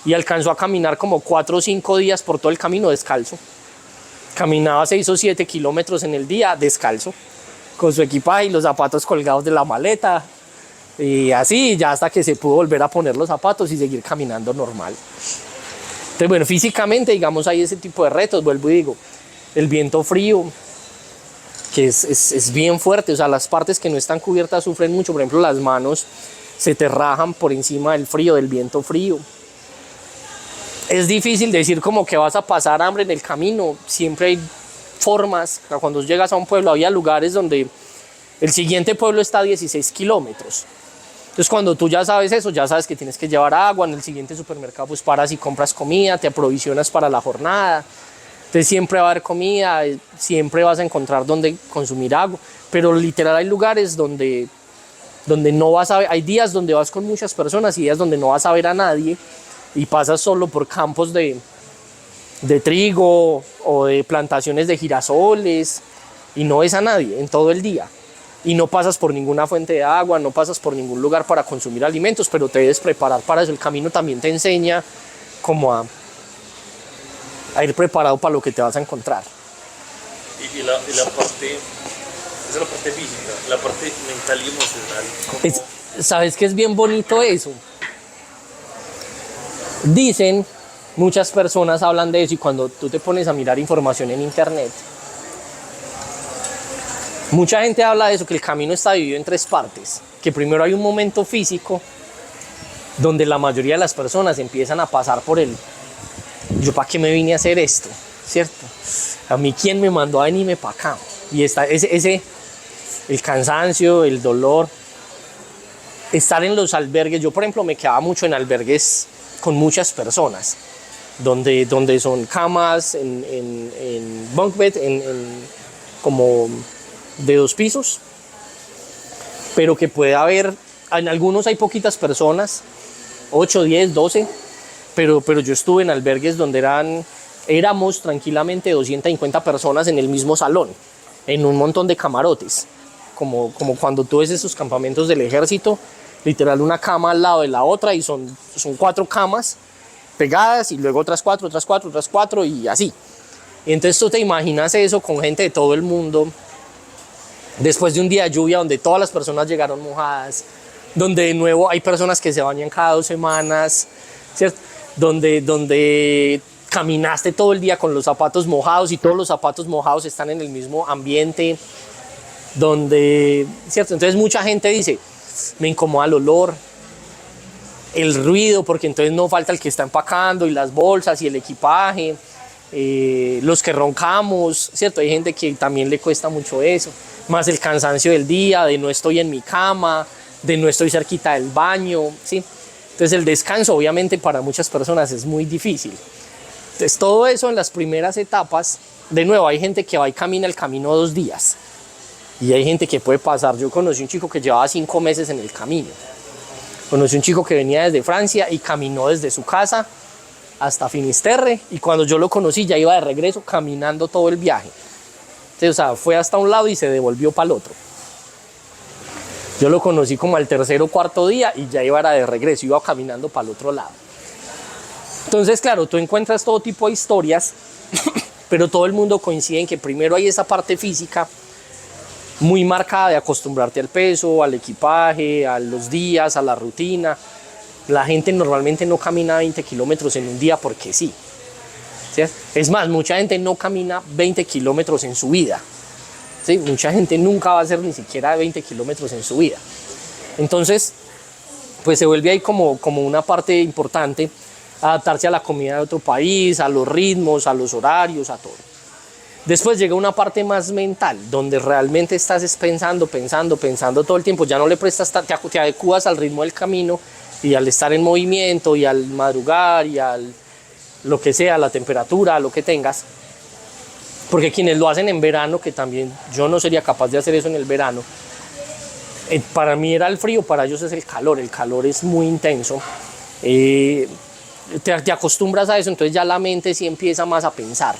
Speaker 1: y alcanzó a caminar como 4 o 5 días por todo el camino descalzo. Caminaba 6 o 7 kilómetros en el día descalzo, con su equipaje y los zapatos colgados de la maleta. Y así ya hasta que se pudo volver a poner los zapatos y seguir caminando normal. Entonces bueno, físicamente digamos hay ese tipo de retos, vuelvo y digo, el viento frío, que es bien fuerte, o sea, las partes que no están cubiertas sufren mucho, por ejemplo las manos se te rajan por encima del frío, del viento frío. Es difícil decir como que vas a pasar hambre en el camino, siempre hay formas, cuando llegas a un pueblo había lugares donde el siguiente pueblo está a 16 kilómetros. Entonces cuando tú ya sabes eso, ya sabes que tienes que llevar agua, en el siguiente supermercado pues paras y compras comida, te aprovisionas para la jornada. Entonces siempre va a haber comida, siempre vas a encontrar donde consumir agua, pero literal hay lugares donde no vas a ver, hay días donde vas con muchas personas y días donde no vas a ver a nadie y pasas solo por campos de trigo o de plantaciones de girasoles y no ves a nadie en todo el día. Y no pasas por ninguna fuente de agua, no pasas por ningún lugar para consumir alimentos, pero te debes preparar para eso. El camino también te enseña como a ir preparado para lo que te vas a encontrar.
Speaker 2: Y la parte, esa es la parte física, la parte mental y emocional.
Speaker 1: ¿Sabes qué es bien bonito eso? Dicen, muchas personas hablan de eso y cuando tú te pones a mirar información en internet, mucha gente habla de eso, que el camino está dividido en 3 partes, que primero hay un momento físico donde la mayoría de las personas empiezan a pasar por el yo para qué me vine a hacer esto, ¿cierto? A mí quién me mandó a venirme para acá. Y está el cansancio, el dolor, estar en los albergues. Yo por ejemplo me quedaba mucho en albergues con muchas personas, donde son camas en bunk bed, como de 2 pisos, pero que puede haber, en algunos hay poquitas personas, 8, 10, 12, pero yo estuve en albergues donde éramos tranquilamente 250 personas en el mismo salón, en un montón de camarotes, como cuando tú ves esos campamentos del ejército, literal una cama al lado de la otra y son 4 camas pegadas y luego otras 4, otras 4, otras 4 y así. Y entonces tú te imaginas eso con gente de todo el mundo, después de un día de lluvia donde todas las personas llegaron mojadas, donde de nuevo hay personas que se bañan cada 2 semanas, ¿cierto? Donde caminaste todo el día con los zapatos mojados y todos los zapatos mojados están en el mismo ambiente, ¿cierto? Entonces mucha gente dice, me incomoda el olor, el ruido, porque entonces no falta el que está empacando y las bolsas y el equipaje, los que roncamos, ¿cierto? Hay gente que también le cuesta mucho eso, más el cansancio del día, de no estoy en mi cama, de no estoy cerquita del baño, ¿sí? Entonces el descanso obviamente para muchas personas es muy difícil. Entonces todo eso en las primeras etapas, de nuevo hay gente que va y camina el camino 2 días y hay gente que puede pasar. Yo conocí un chico que llevaba 5 meses en el camino, conocí un chico que venía desde Francia y caminó desde su casa hasta Finisterre y cuando yo lo conocí ya iba de regreso caminando todo el viaje. Entonces, o sea, fue hasta un lado y se devolvió para el otro. Yo lo conocí como al 3.º o 4.º día y ya iba de regreso, iba caminando para el otro lado. Entonces, claro, tú encuentras todo tipo de historias, pero todo el mundo coincide en que primero hay esa parte física muy marcada de acostumbrarte al peso, al equipaje, a los días, a la rutina. La gente normalmente no camina 20 kilómetros en un día porque sí. ¿cierto? Es más, mucha gente no camina 20 kilómetros en su vida, ¿sí? Mucha gente nunca va a hacer ni siquiera 20 kilómetros en su vida. Entonces, pues se vuelve ahí como una parte importante, adaptarse a la comida de otro país, a los ritmos, a los horarios, a todo. Después llega una parte más mental, donde realmente estás pensando todo el tiempo, ya no le prestas, te adecuas al ritmo del camino y al estar en movimiento y al madrugar y al lo que sea, la temperatura, lo que tengas. Porque quienes lo hacen en verano, que también yo no sería capaz de hacer eso en el verano, para mí era el frío, para ellos es el calor es muy intenso. Te acostumbras a eso, entonces ya la mente sí empieza más a pensar.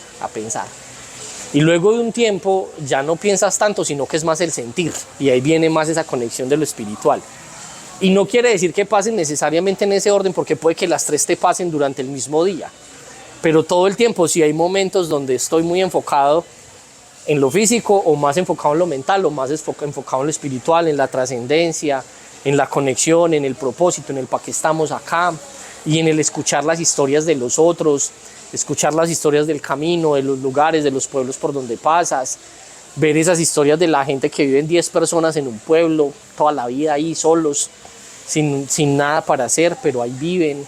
Speaker 1: Y luego de un tiempo ya no piensas tanto, sino que es más el sentir. Y ahí viene más esa conexión de lo espiritual. Y no quiere decir que pasen necesariamente en ese orden, porque puede que las tres te pasen durante el mismo día. Pero todo el tiempo, si hay momentos donde estoy muy enfocado en lo físico, o más enfocado en lo mental, o más enfocado en lo espiritual, en la trascendencia, en la conexión, en el propósito, en el para qué estamos acá, y en el escuchar las historias de los otros, escuchar las historias del camino, de los lugares, de los pueblos por donde pasas, ver esas historias de la gente que viven 10 personas en un pueblo, toda la vida ahí solos, sin nada para hacer, pero ahí viven,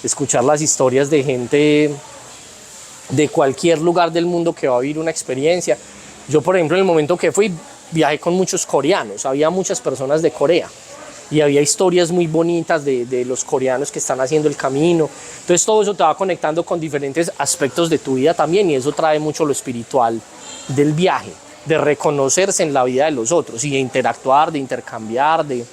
Speaker 1: escuchar las historias de gente de cualquier lugar del mundo que va a vivir una experiencia. Yo, por ejemplo, en el momento que fui, viajé con muchos coreanos, había muchas personas de Corea, y había historias muy bonitas de los coreanos que están haciendo el camino. Entonces todo eso te va conectando con diferentes aspectos de tu vida también, y eso trae mucho lo espiritual del viaje, de reconocerse en la vida de los otros y de interactuar, de intercambiar, de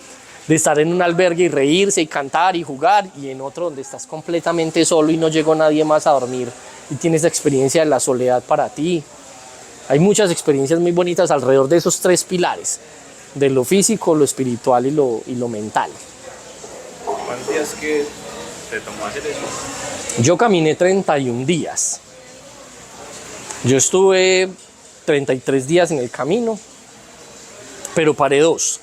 Speaker 1: estar en un albergue y reírse y cantar y jugar, y en otro donde estás completamente solo y no llegó nadie más a dormir y tienes la experiencia de la soledad para ti. Hay muchas experiencias muy bonitas alrededor de esos tres pilares, de lo físico, lo espiritual y lo mental.
Speaker 3: ¿Cuántos días que te tomó hacer eso?
Speaker 1: Yo caminé 31 días. Yo estuve 33 días en el camino, pero paré 2.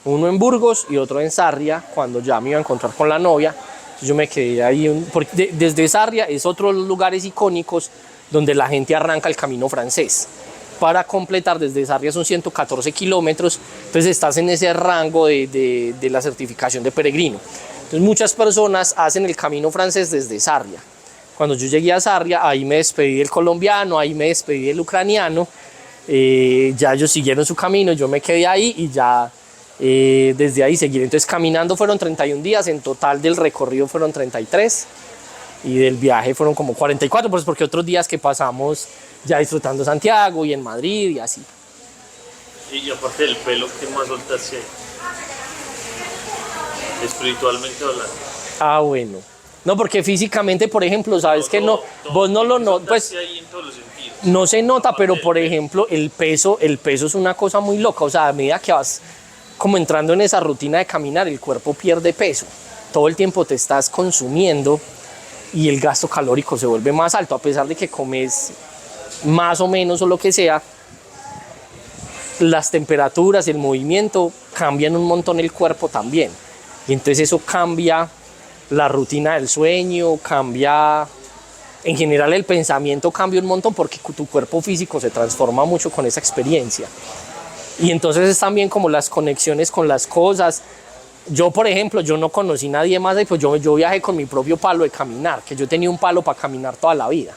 Speaker 1: Uno en Burgos y otro en Sarria, cuando ya me iba a encontrar con la novia. Yo me quedé ahí, porque desde Sarria es otro de los lugares icónicos donde la gente arranca el camino francés. Para completar, desde Sarria son 114 kilómetros, entonces estás en ese rango de la certificación de peregrino. Entonces muchas personas hacen el camino francés desde Sarria. Cuando yo llegué a Sarria, ahí me despedí del colombiano, ahí me despedí del ucraniano, ya ellos siguieron su camino, yo me quedé ahí y ya desde ahí seguir. Entonces caminando fueron 31 días, en total del recorrido fueron 33 y del viaje fueron como 44, pues porque otros días que pasamos ya disfrutando Santiago y en Madrid y así.
Speaker 2: Y aparte del pelo, ¿qué más soltaste ahí? Espiritualmente hablando.
Speaker 1: Ah, bueno. No, porque físicamente, por ejemplo, sabes que no, vos no lo notas, pues
Speaker 2: ahí en todos los sentidos.
Speaker 1: no se nota, pero por ejemplo, el peso es una cosa muy loca. O sea, a medida que vas como entrando en esa rutina de caminar, el cuerpo pierde peso. Todo el tiempo te estás consumiendo y el gasto calórico se vuelve más alto, a pesar de que comes más o menos o lo que sea. Las temperaturas, el movimiento cambian un montón el cuerpo también. Y entonces eso cambia la rutina del sueño, cambia, en general el pensamiento cambia un montón porque tu cuerpo físico se transforma mucho con esa experiencia. Y entonces es también como las conexiones con las cosas. Yo, por ejemplo, yo no conocí a nadie más y pues yo viajé con mi propio palo de caminar, que yo tenía un palo para caminar toda la vida,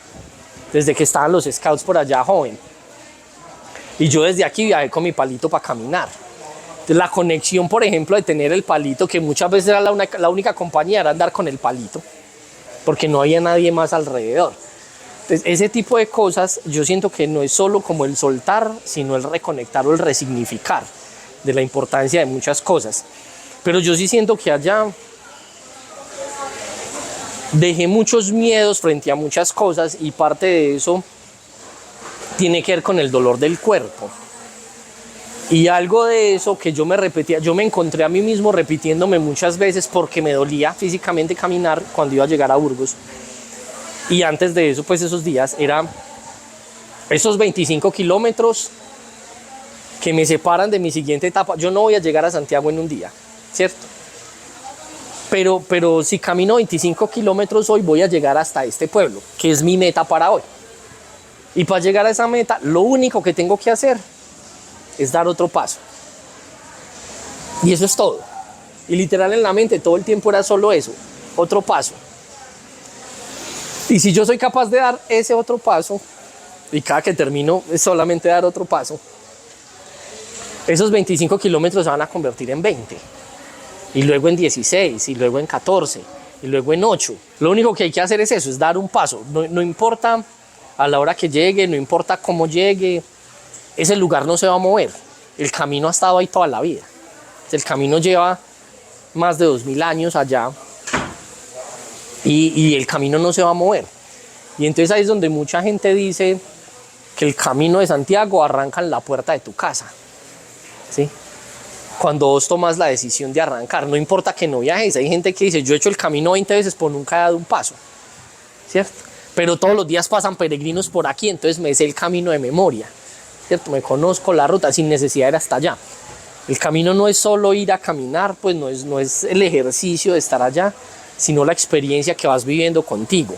Speaker 1: desde que estaban los scouts por allá joven. Y yo desde aquí viajé con mi palito para caminar. Entonces, la conexión, por ejemplo, de tener el palito, que muchas veces era la única compañía, era andar con el palito, porque no había nadie más alrededor. Entonces, ese tipo de cosas, yo siento que no es solo como el soltar, sino el reconectar o el resignificar de la importancia de muchas cosas. Pero yo sí siento que allá dejé muchos miedos frente a muchas cosas, y parte de eso tiene que ver con el dolor del cuerpo. Y algo de eso que yo me repetía, yo me encontré a mí mismo repitiéndome muchas veces porque me dolía físicamente caminar cuando iba a llegar a Burgos. Y antes de eso, pues esos días, eran esos 25 kilómetros que me separan de mi siguiente etapa. Yo no voy a llegar a Santiago en un día, ¿cierto? pero si camino 25 kilómetros hoy, voy a llegar hasta este pueblo, que es mi meta para hoy. Y para llegar a esa meta, lo único que tengo que hacer es dar otro paso. Y eso es todo. Y literal en la mente todo el tiempo era solo eso, otro paso. Y si yo soy capaz de dar ese otro paso, y cada que termino es solamente dar otro paso, esos 25 kilómetros se van a convertir en 20. Y luego en 16, y luego en 14, y luego en 8. Lo único que hay que hacer es eso, es dar un paso. No importa a la hora que llegue, no importa cómo llegue, ese lugar no se va a mover. El camino ha estado ahí toda la vida. El camino lleva más de 2000 años allá y el camino no se va a mover. Y entonces ahí es donde mucha gente dice que el camino de Santiago arranca en la puerta de tu casa, ¿sí? Cuando vos tomas la decisión de arrancar, no importa que no viajes. Hay gente que dice, yo he hecho el camino 20 veces, pero nunca he dado un paso, ¿cierto? Pero todos los días pasan peregrinos por aquí, entonces me sé el camino de memoria, ¿cierto? Me conozco la ruta sin necesidad de ir hasta allá. El camino no es solo ir a caminar, pues no es el ejercicio de estar allá, sino la experiencia que vas viviendo contigo.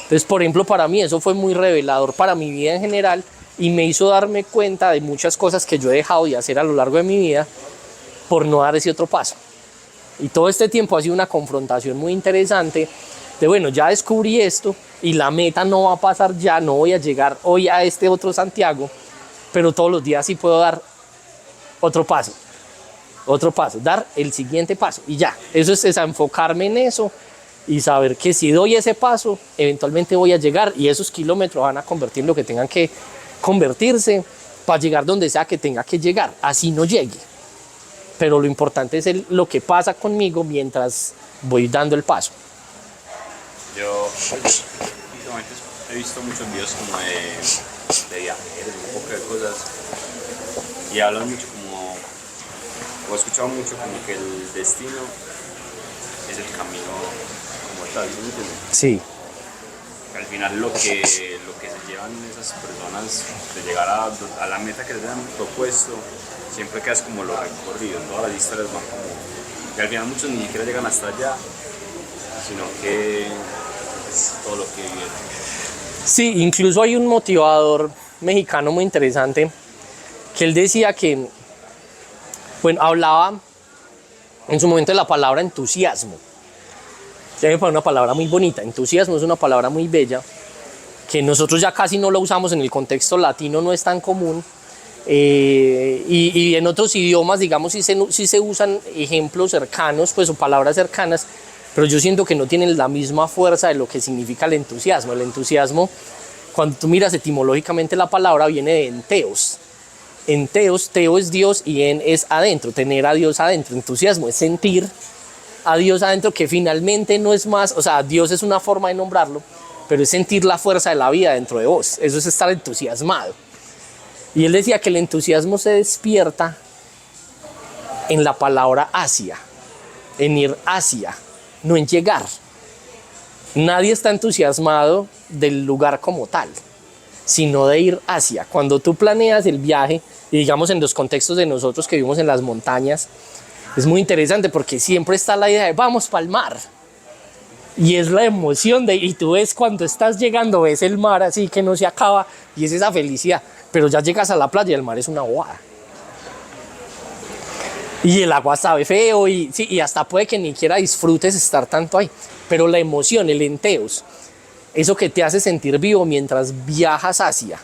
Speaker 1: Entonces, por ejemplo, para mí eso fue muy revelador para mi vida en general y me hizo darme cuenta de muchas cosas que yo he dejado de hacer a lo largo de mi vida por no dar ese otro paso. Y todo este tiempo ha sido una confrontación muy interesante de, bueno, ya descubrí esto y la meta no va a pasar ya, no voy a llegar hoy a este otro Santiago, pero todos los días sí puedo dar otro paso, dar el siguiente paso y ya. Eso es enfocarme en eso y saber que si doy ese paso, eventualmente voy a llegar y esos kilómetros van a convertir en lo que tengan que convertirse para llegar donde sea que tenga que llegar, así no llegue. Pero lo importante es lo que pasa conmigo mientras voy dando el paso.
Speaker 3: Yo últimamente he visto muchos videos como de viajeros, un poco de cosas, y hablan mucho como, o he escuchado mucho como que el destino es el camino como tal, ¿sí me entiendes?
Speaker 1: Sí.
Speaker 3: Al final lo que se llevan esas personas de llegar a la meta que les han propuesto, siempre quedas como lo recorrido, todas las historias van como, y al final muchos ni siquiera llegan hasta allá, sino que es todo lo que vivieron.
Speaker 1: Sí, incluso hay un motivador mexicano muy interesante que él decía que, bueno, hablaba en su momento de la palabra entusiasmo. Ya me parece una palabra muy bonita. Entusiasmo es una palabra muy bella que nosotros ya casi no lo usamos en el contexto latino, no es tan común. Y en otros idiomas, digamos, sí se usan ejemplos cercanos, pues, o palabras cercanas, pero yo siento que no tienen la misma fuerza de lo que significa el entusiasmo. El entusiasmo, cuando tú miras etimológicamente la palabra, viene de enteos. Enteos, teo es Dios y en es adentro, tener a Dios adentro. Entusiasmo es sentir a Dios adentro, que finalmente no es más, o sea, Dios es una forma de nombrarlo, pero es sentir la fuerza de la vida dentro de vos. Eso es estar entusiasmado. Y él decía que el entusiasmo se despierta en la palabra hacia, en ir hacia, no en llegar. Nadie está entusiasmado del lugar como tal, sino de ir hacia. Cuando tú planeas el viaje, y digamos en los contextos de nosotros que vivimos en las montañas, es muy interesante porque siempre está la idea de vamos para el mar. Y es la emoción y tú ves cuando estás llegando, ves el mar así que no se acaba y es esa felicidad. Pero ya llegas a la playa y el mar es una bobada. Y el agua sabe feo y hasta puede que ni siquiera disfrutes estar tanto ahí. Pero la emoción, el enteos, eso que te hace sentir vivo mientras viajas hacia,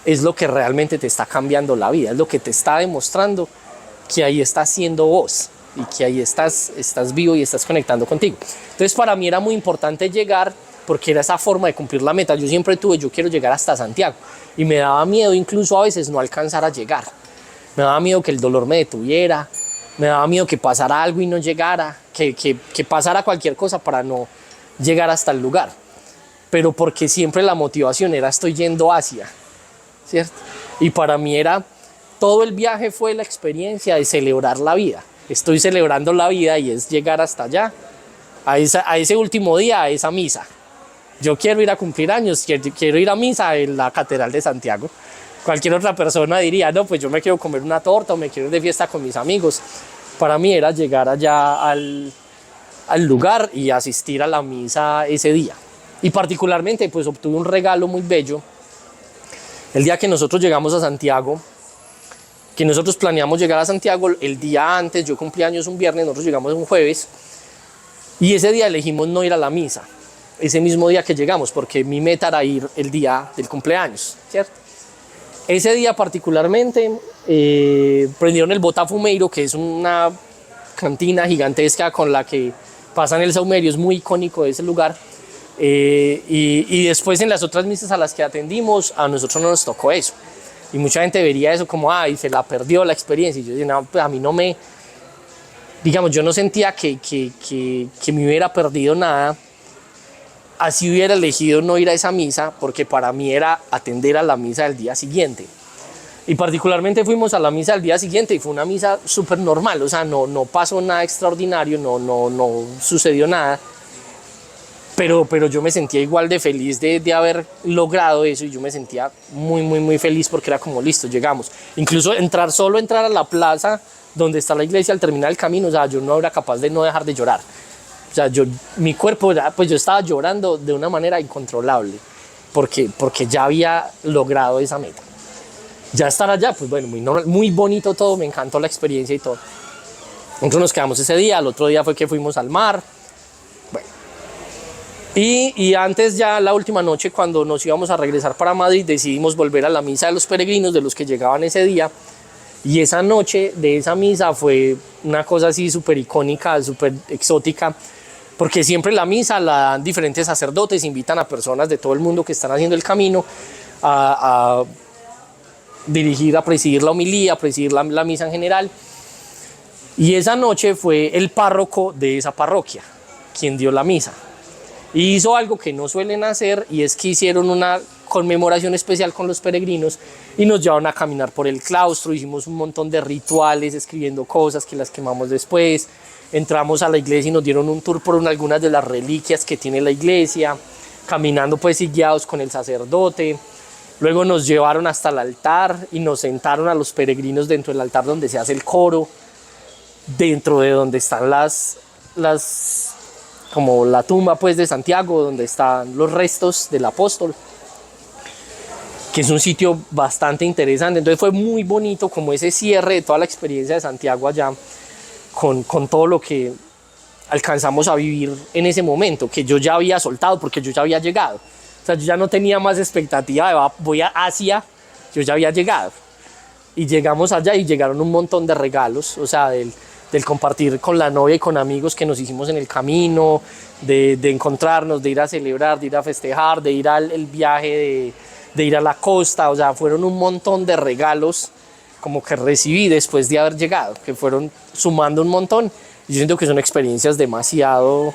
Speaker 1: es lo que realmente te está cambiando la vida, es lo que te está demostrando que ahí estás siendo vos y que ahí estás vivo y estás conectando contigo. Entonces para mí era muy importante llegar porque era esa forma de cumplir la meta. Yo siempre yo quiero llegar hasta Santiago y me daba miedo incluso a veces no alcanzar a llegar. Me daba miedo que el dolor me detuviera, me daba miedo que pasara algo y no llegara, que pasara cualquier cosa para no llegar hasta el lugar. Pero porque siempre la motivación era estoy yendo hacia, ¿cierto? Y para mí todo el viaje fue la experiencia de celebrar la vida. Estoy celebrando la vida y es llegar hasta allá, a ese último día, a esa misa. Yo quiero ir a cumplir años, quiero ir a misa en la Catedral de Santiago. Cualquier otra persona diría, no, pues yo me quiero comer una torta o me quiero ir de fiesta con mis amigos. Para mí era llegar allá al lugar y asistir a la misa ese día. Y particularmente pues obtuve un regalo muy bello el día que nosotros llegamos a Santiago, que nosotros planeamos llegar a Santiago el día antes. Yo cumplí años un viernes, nosotros llegamos un jueves, y ese día elegimos no ir a la misa, ese mismo día que llegamos, porque mi meta era ir el día del cumpleaños, ¿cierto? Ese día particularmente prendieron el Botafumeiro, que es una cantina gigantesca con la que pasan el saumerio, es muy icónico de ese lugar. Y después en las otras misas a las que atendimos, a nosotros no nos tocó eso. Y mucha gente vería eso como, ay, se la perdió la experiencia. Y yo decía, no, pues a mí no me... Digamos, yo no sentía que me hubiera perdido nada, así hubiera elegido no ir a esa misa, porque para mí era atender a la misa del día siguiente. Y particularmente fuimos a la misa del día siguiente y fue una misa súper normal, o sea, no pasó nada extraordinario, no sucedió nada. Pero yo me sentía igual de feliz de haber logrado eso, y yo me sentía muy feliz porque era como, listo, llegamos. Incluso solo entrar a la plaza donde está la iglesia al terminar el camino, o sea, yo no era capaz de no dejar de llorar. O sea, mi cuerpo, pues yo estaba llorando de una manera incontrolable porque ya había logrado esa meta. Ya estar allá, pues bueno, muy bonito todo, me encantó la experiencia y todo. Nosotros nos quedamos ese día, el otro día fue que fuimos al mar. Bueno. Y antes, ya la última noche, cuando nos íbamos a regresar para Madrid, decidimos volver a la misa de los peregrinos, de los que llegaban ese día. Y esa noche de esa misa fue una cosa así súper icónica, súper exótica, porque siempre la misa la dan diferentes sacerdotes, invitan a personas de todo el mundo que están haciendo el camino a dirigir, a presidir la homilía, a presidir la misa en general. Y esa noche fue el párroco de esa parroquia quien dio la misa. Y hizo algo que no suelen hacer, y es que hicieron una conmemoración especial con los peregrinos y nos llevaron a caminar por el claustro. Hicimos un montón de rituales, escribiendo cosas que las quemamos después. Entramos a la iglesia y nos dieron un tour por algunas de las reliquias que tiene la iglesia, caminando pues y guiados con el sacerdote. Luego nos llevaron hasta el altar y nos sentaron a los peregrinos dentro del altar donde se hace el coro, dentro de donde están como la tumba pues de Santiago, donde están los restos del apóstol, que es un sitio bastante interesante. Entonces fue muy bonito como ese cierre de toda la experiencia de Santiago allá, con todo lo que alcanzamos a vivir en ese momento, que yo ya había soltado porque yo ya había llegado. O sea, yo ya no tenía más expectativa de voy a Asia, yo ya había llegado. Y llegamos allá y llegaron un montón de regalos, o sea, del compartir con la novia y con amigos que nos hicimos en el camino, de encontrarnos, de ir a celebrar, de ir a festejar, de ir al viaje, de ir a la costa. O sea, fueron un montón de regalos como que recibí después de haber llegado, que fueron sumando un montón. Yo siento que son experiencias demasiado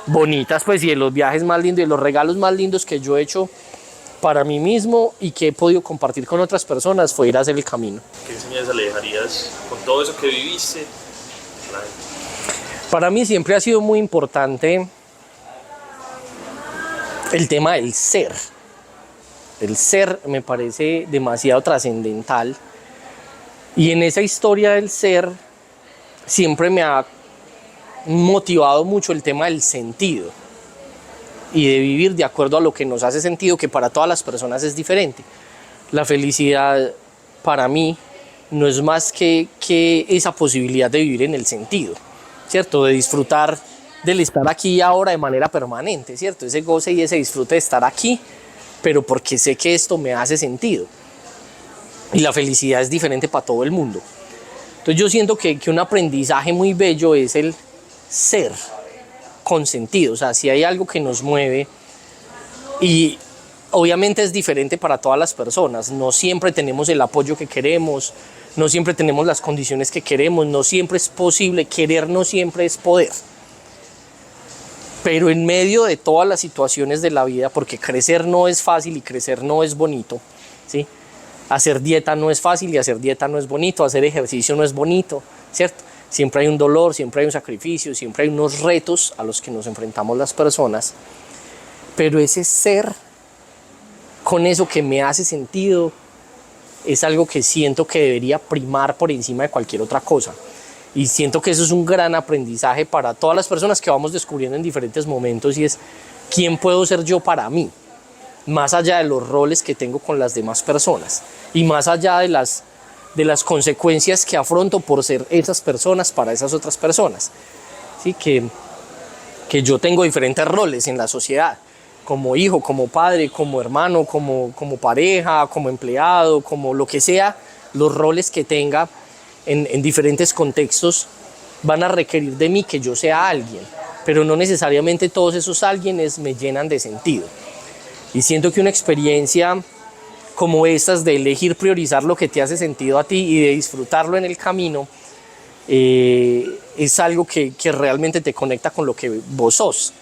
Speaker 1: bonitas, pues, y de los viajes más lindos y de los regalos más lindos que yo he hecho para mí mismo y que he podido compartir con otras personas fue ir a hacer el camino.
Speaker 2: ¿Qué enseñanza le dejarías con todo eso que viviste?
Speaker 1: Para mí siempre ha sido muy importante el tema del ser. El ser me parece demasiado trascendental, y en esa historia del ser siempre me ha motivado mucho el tema del sentido y de vivir de acuerdo a lo que nos hace sentido, que para todas las personas es diferente. La felicidad para mí no es más que esa posibilidad de vivir en el sentido, ¿cierto? De disfrutar del estar aquí y ahora de manera permanente, ¿cierto? Ese goce y ese disfrute de estar aquí, pero porque sé que esto me hace sentido. Y la felicidad es diferente para todo el mundo. Entonces yo siento que un aprendizaje muy bello es el ser con sentido. O sea, si hay algo que nos mueve, y obviamente es diferente para todas las personas. No siempre tenemos el apoyo que queremos, no siempre tenemos las condiciones que queremos, no siempre es posible, querer no siempre es poder. Pero en medio de todas las situaciones de la vida, porque crecer no es fácil y crecer no es bonito, ¿sí? Hacer dieta no es fácil y hacer dieta no es bonito, hacer ejercicio no es bonito, ¿cierto? Siempre hay un dolor, siempre hay un sacrificio, siempre hay unos retos a los que nos enfrentamos las personas. Pero ese ser con eso que me hace sentido es algo que siento que debería primar por encima de cualquier otra cosa. Y siento que eso es un gran aprendizaje para todas las personas que vamos descubriendo en diferentes momentos, y es quién puedo ser yo para mí, más allá de los roles que tengo con las demás personas y más allá de las consecuencias que afronto por ser esas personas para esas otras personas. ¿Sí? Que yo tengo diferentes roles en la sociedad, como hijo, como padre, como hermano, como pareja, como empleado, como lo que sea, los roles que tenga en diferentes contextos van a requerir de mí que yo sea alguien, pero no necesariamente todos esos alguienes me llenan de sentido. Y siento que una experiencia como estas de elegir priorizar lo que te hace sentido a ti y de disfrutarlo en el camino, es algo que realmente te conecta con lo que vos sos,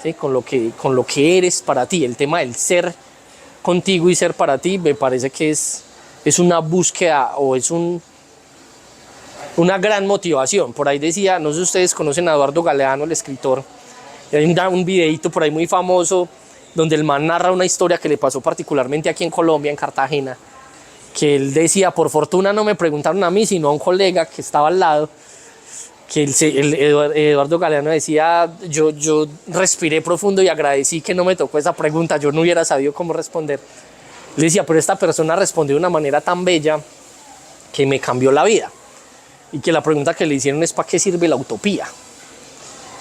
Speaker 1: ¿sí? con lo que eres para ti. El tema del ser contigo y ser para ti me parece que es una búsqueda o es una gran motivación. Por ahí decía, no sé si ustedes conocen a Eduardo Galeano, el escritor, hay un videíto por ahí muy famoso donde el man narra una historia que le pasó particularmente aquí en Colombia, en Cartagena, que él decía, por fortuna no me preguntaron a mí, sino a un colega que estaba al lado, que Eduardo Galeano decía, yo respiré profundo y agradecí que no me tocó esa pregunta, yo no hubiera sabido cómo responder. Le decía, pero esta persona respondió de una manera tan bella que me cambió la vida. Y que la pregunta que le hicieron es, ¿para qué sirve la utopía?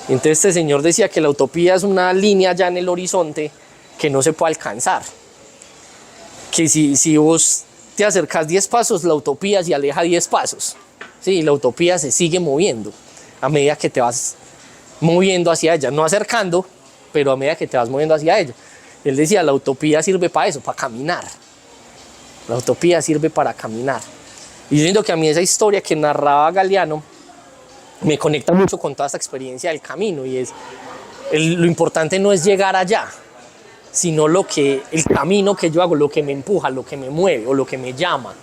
Speaker 1: Y entonces este señor decía que la utopía es una línea ya en el horizonte que no se puede alcanzar. Que si vos te acercás 10 pasos, la utopía se aleja 10 pasos. Sí, la utopía se sigue moviendo a medida que te vas moviendo hacia ella, no acercando, pero a medida que te vas moviendo hacia ella. Él decía, la utopía sirve para eso, para caminar. La utopía sirve para caminar. Y yo siento que a mí esa historia que narraba Galeano me conecta mucho con toda esta experiencia del camino, y lo importante no es llegar allá, sino el camino que yo hago, lo que me empuja, lo que me mueve o lo que me llama,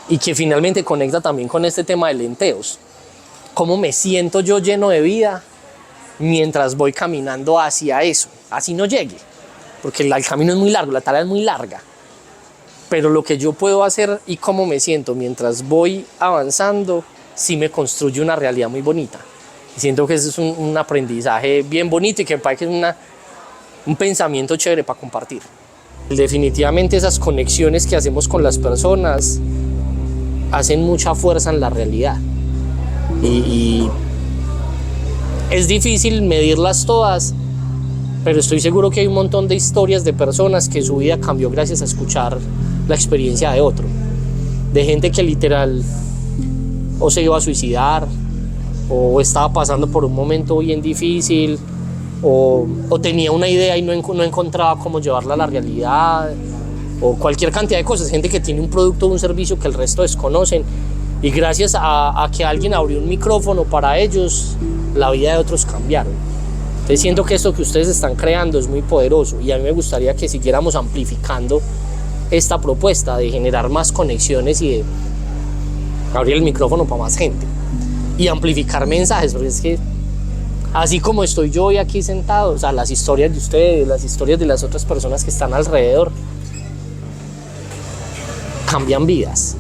Speaker 1: y que finalmente conecta también con este tema de lenteos. Cómo me siento yo lleno de vida mientras voy caminando hacia eso, así no llegue, porque el camino es muy largo, la tarea es muy larga. Pero lo que yo puedo hacer y cómo me siento mientras voy avanzando, sí me construye una realidad muy bonita. Y siento que ese es un aprendizaje bien bonito y que me parece que es un pensamiento chévere para compartir. Definitivamente esas conexiones que hacemos con las personas hacen mucha fuerza en la realidad. Y es difícil medirlas todas, pero estoy seguro que hay un montón de historias de personas que su vida cambió gracias a escuchar la experiencia de otro, de gente que literal o se iba a suicidar o estaba pasando por un momento bien difícil o tenía una idea y no encontraba cómo llevarla a la realidad, o cualquier cantidad de cosas, gente que tiene un producto o un servicio que el resto desconocen, y gracias a que alguien abrió un micrófono para ellos, la vida de otros cambiaron. Entonces siento que esto que ustedes están creando es muy poderoso, y a mí me gustaría que siguiéramos amplificando esta propuesta de generar más conexiones y de abrir el micrófono para más gente y amplificar mensajes, porque es que así como estoy yo hoy aquí sentado, o sea, las historias de ustedes, las historias de las otras personas que están alrededor cambian vidas.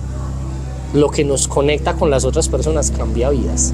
Speaker 1: Lo que nos conecta con las otras personas cambia vidas.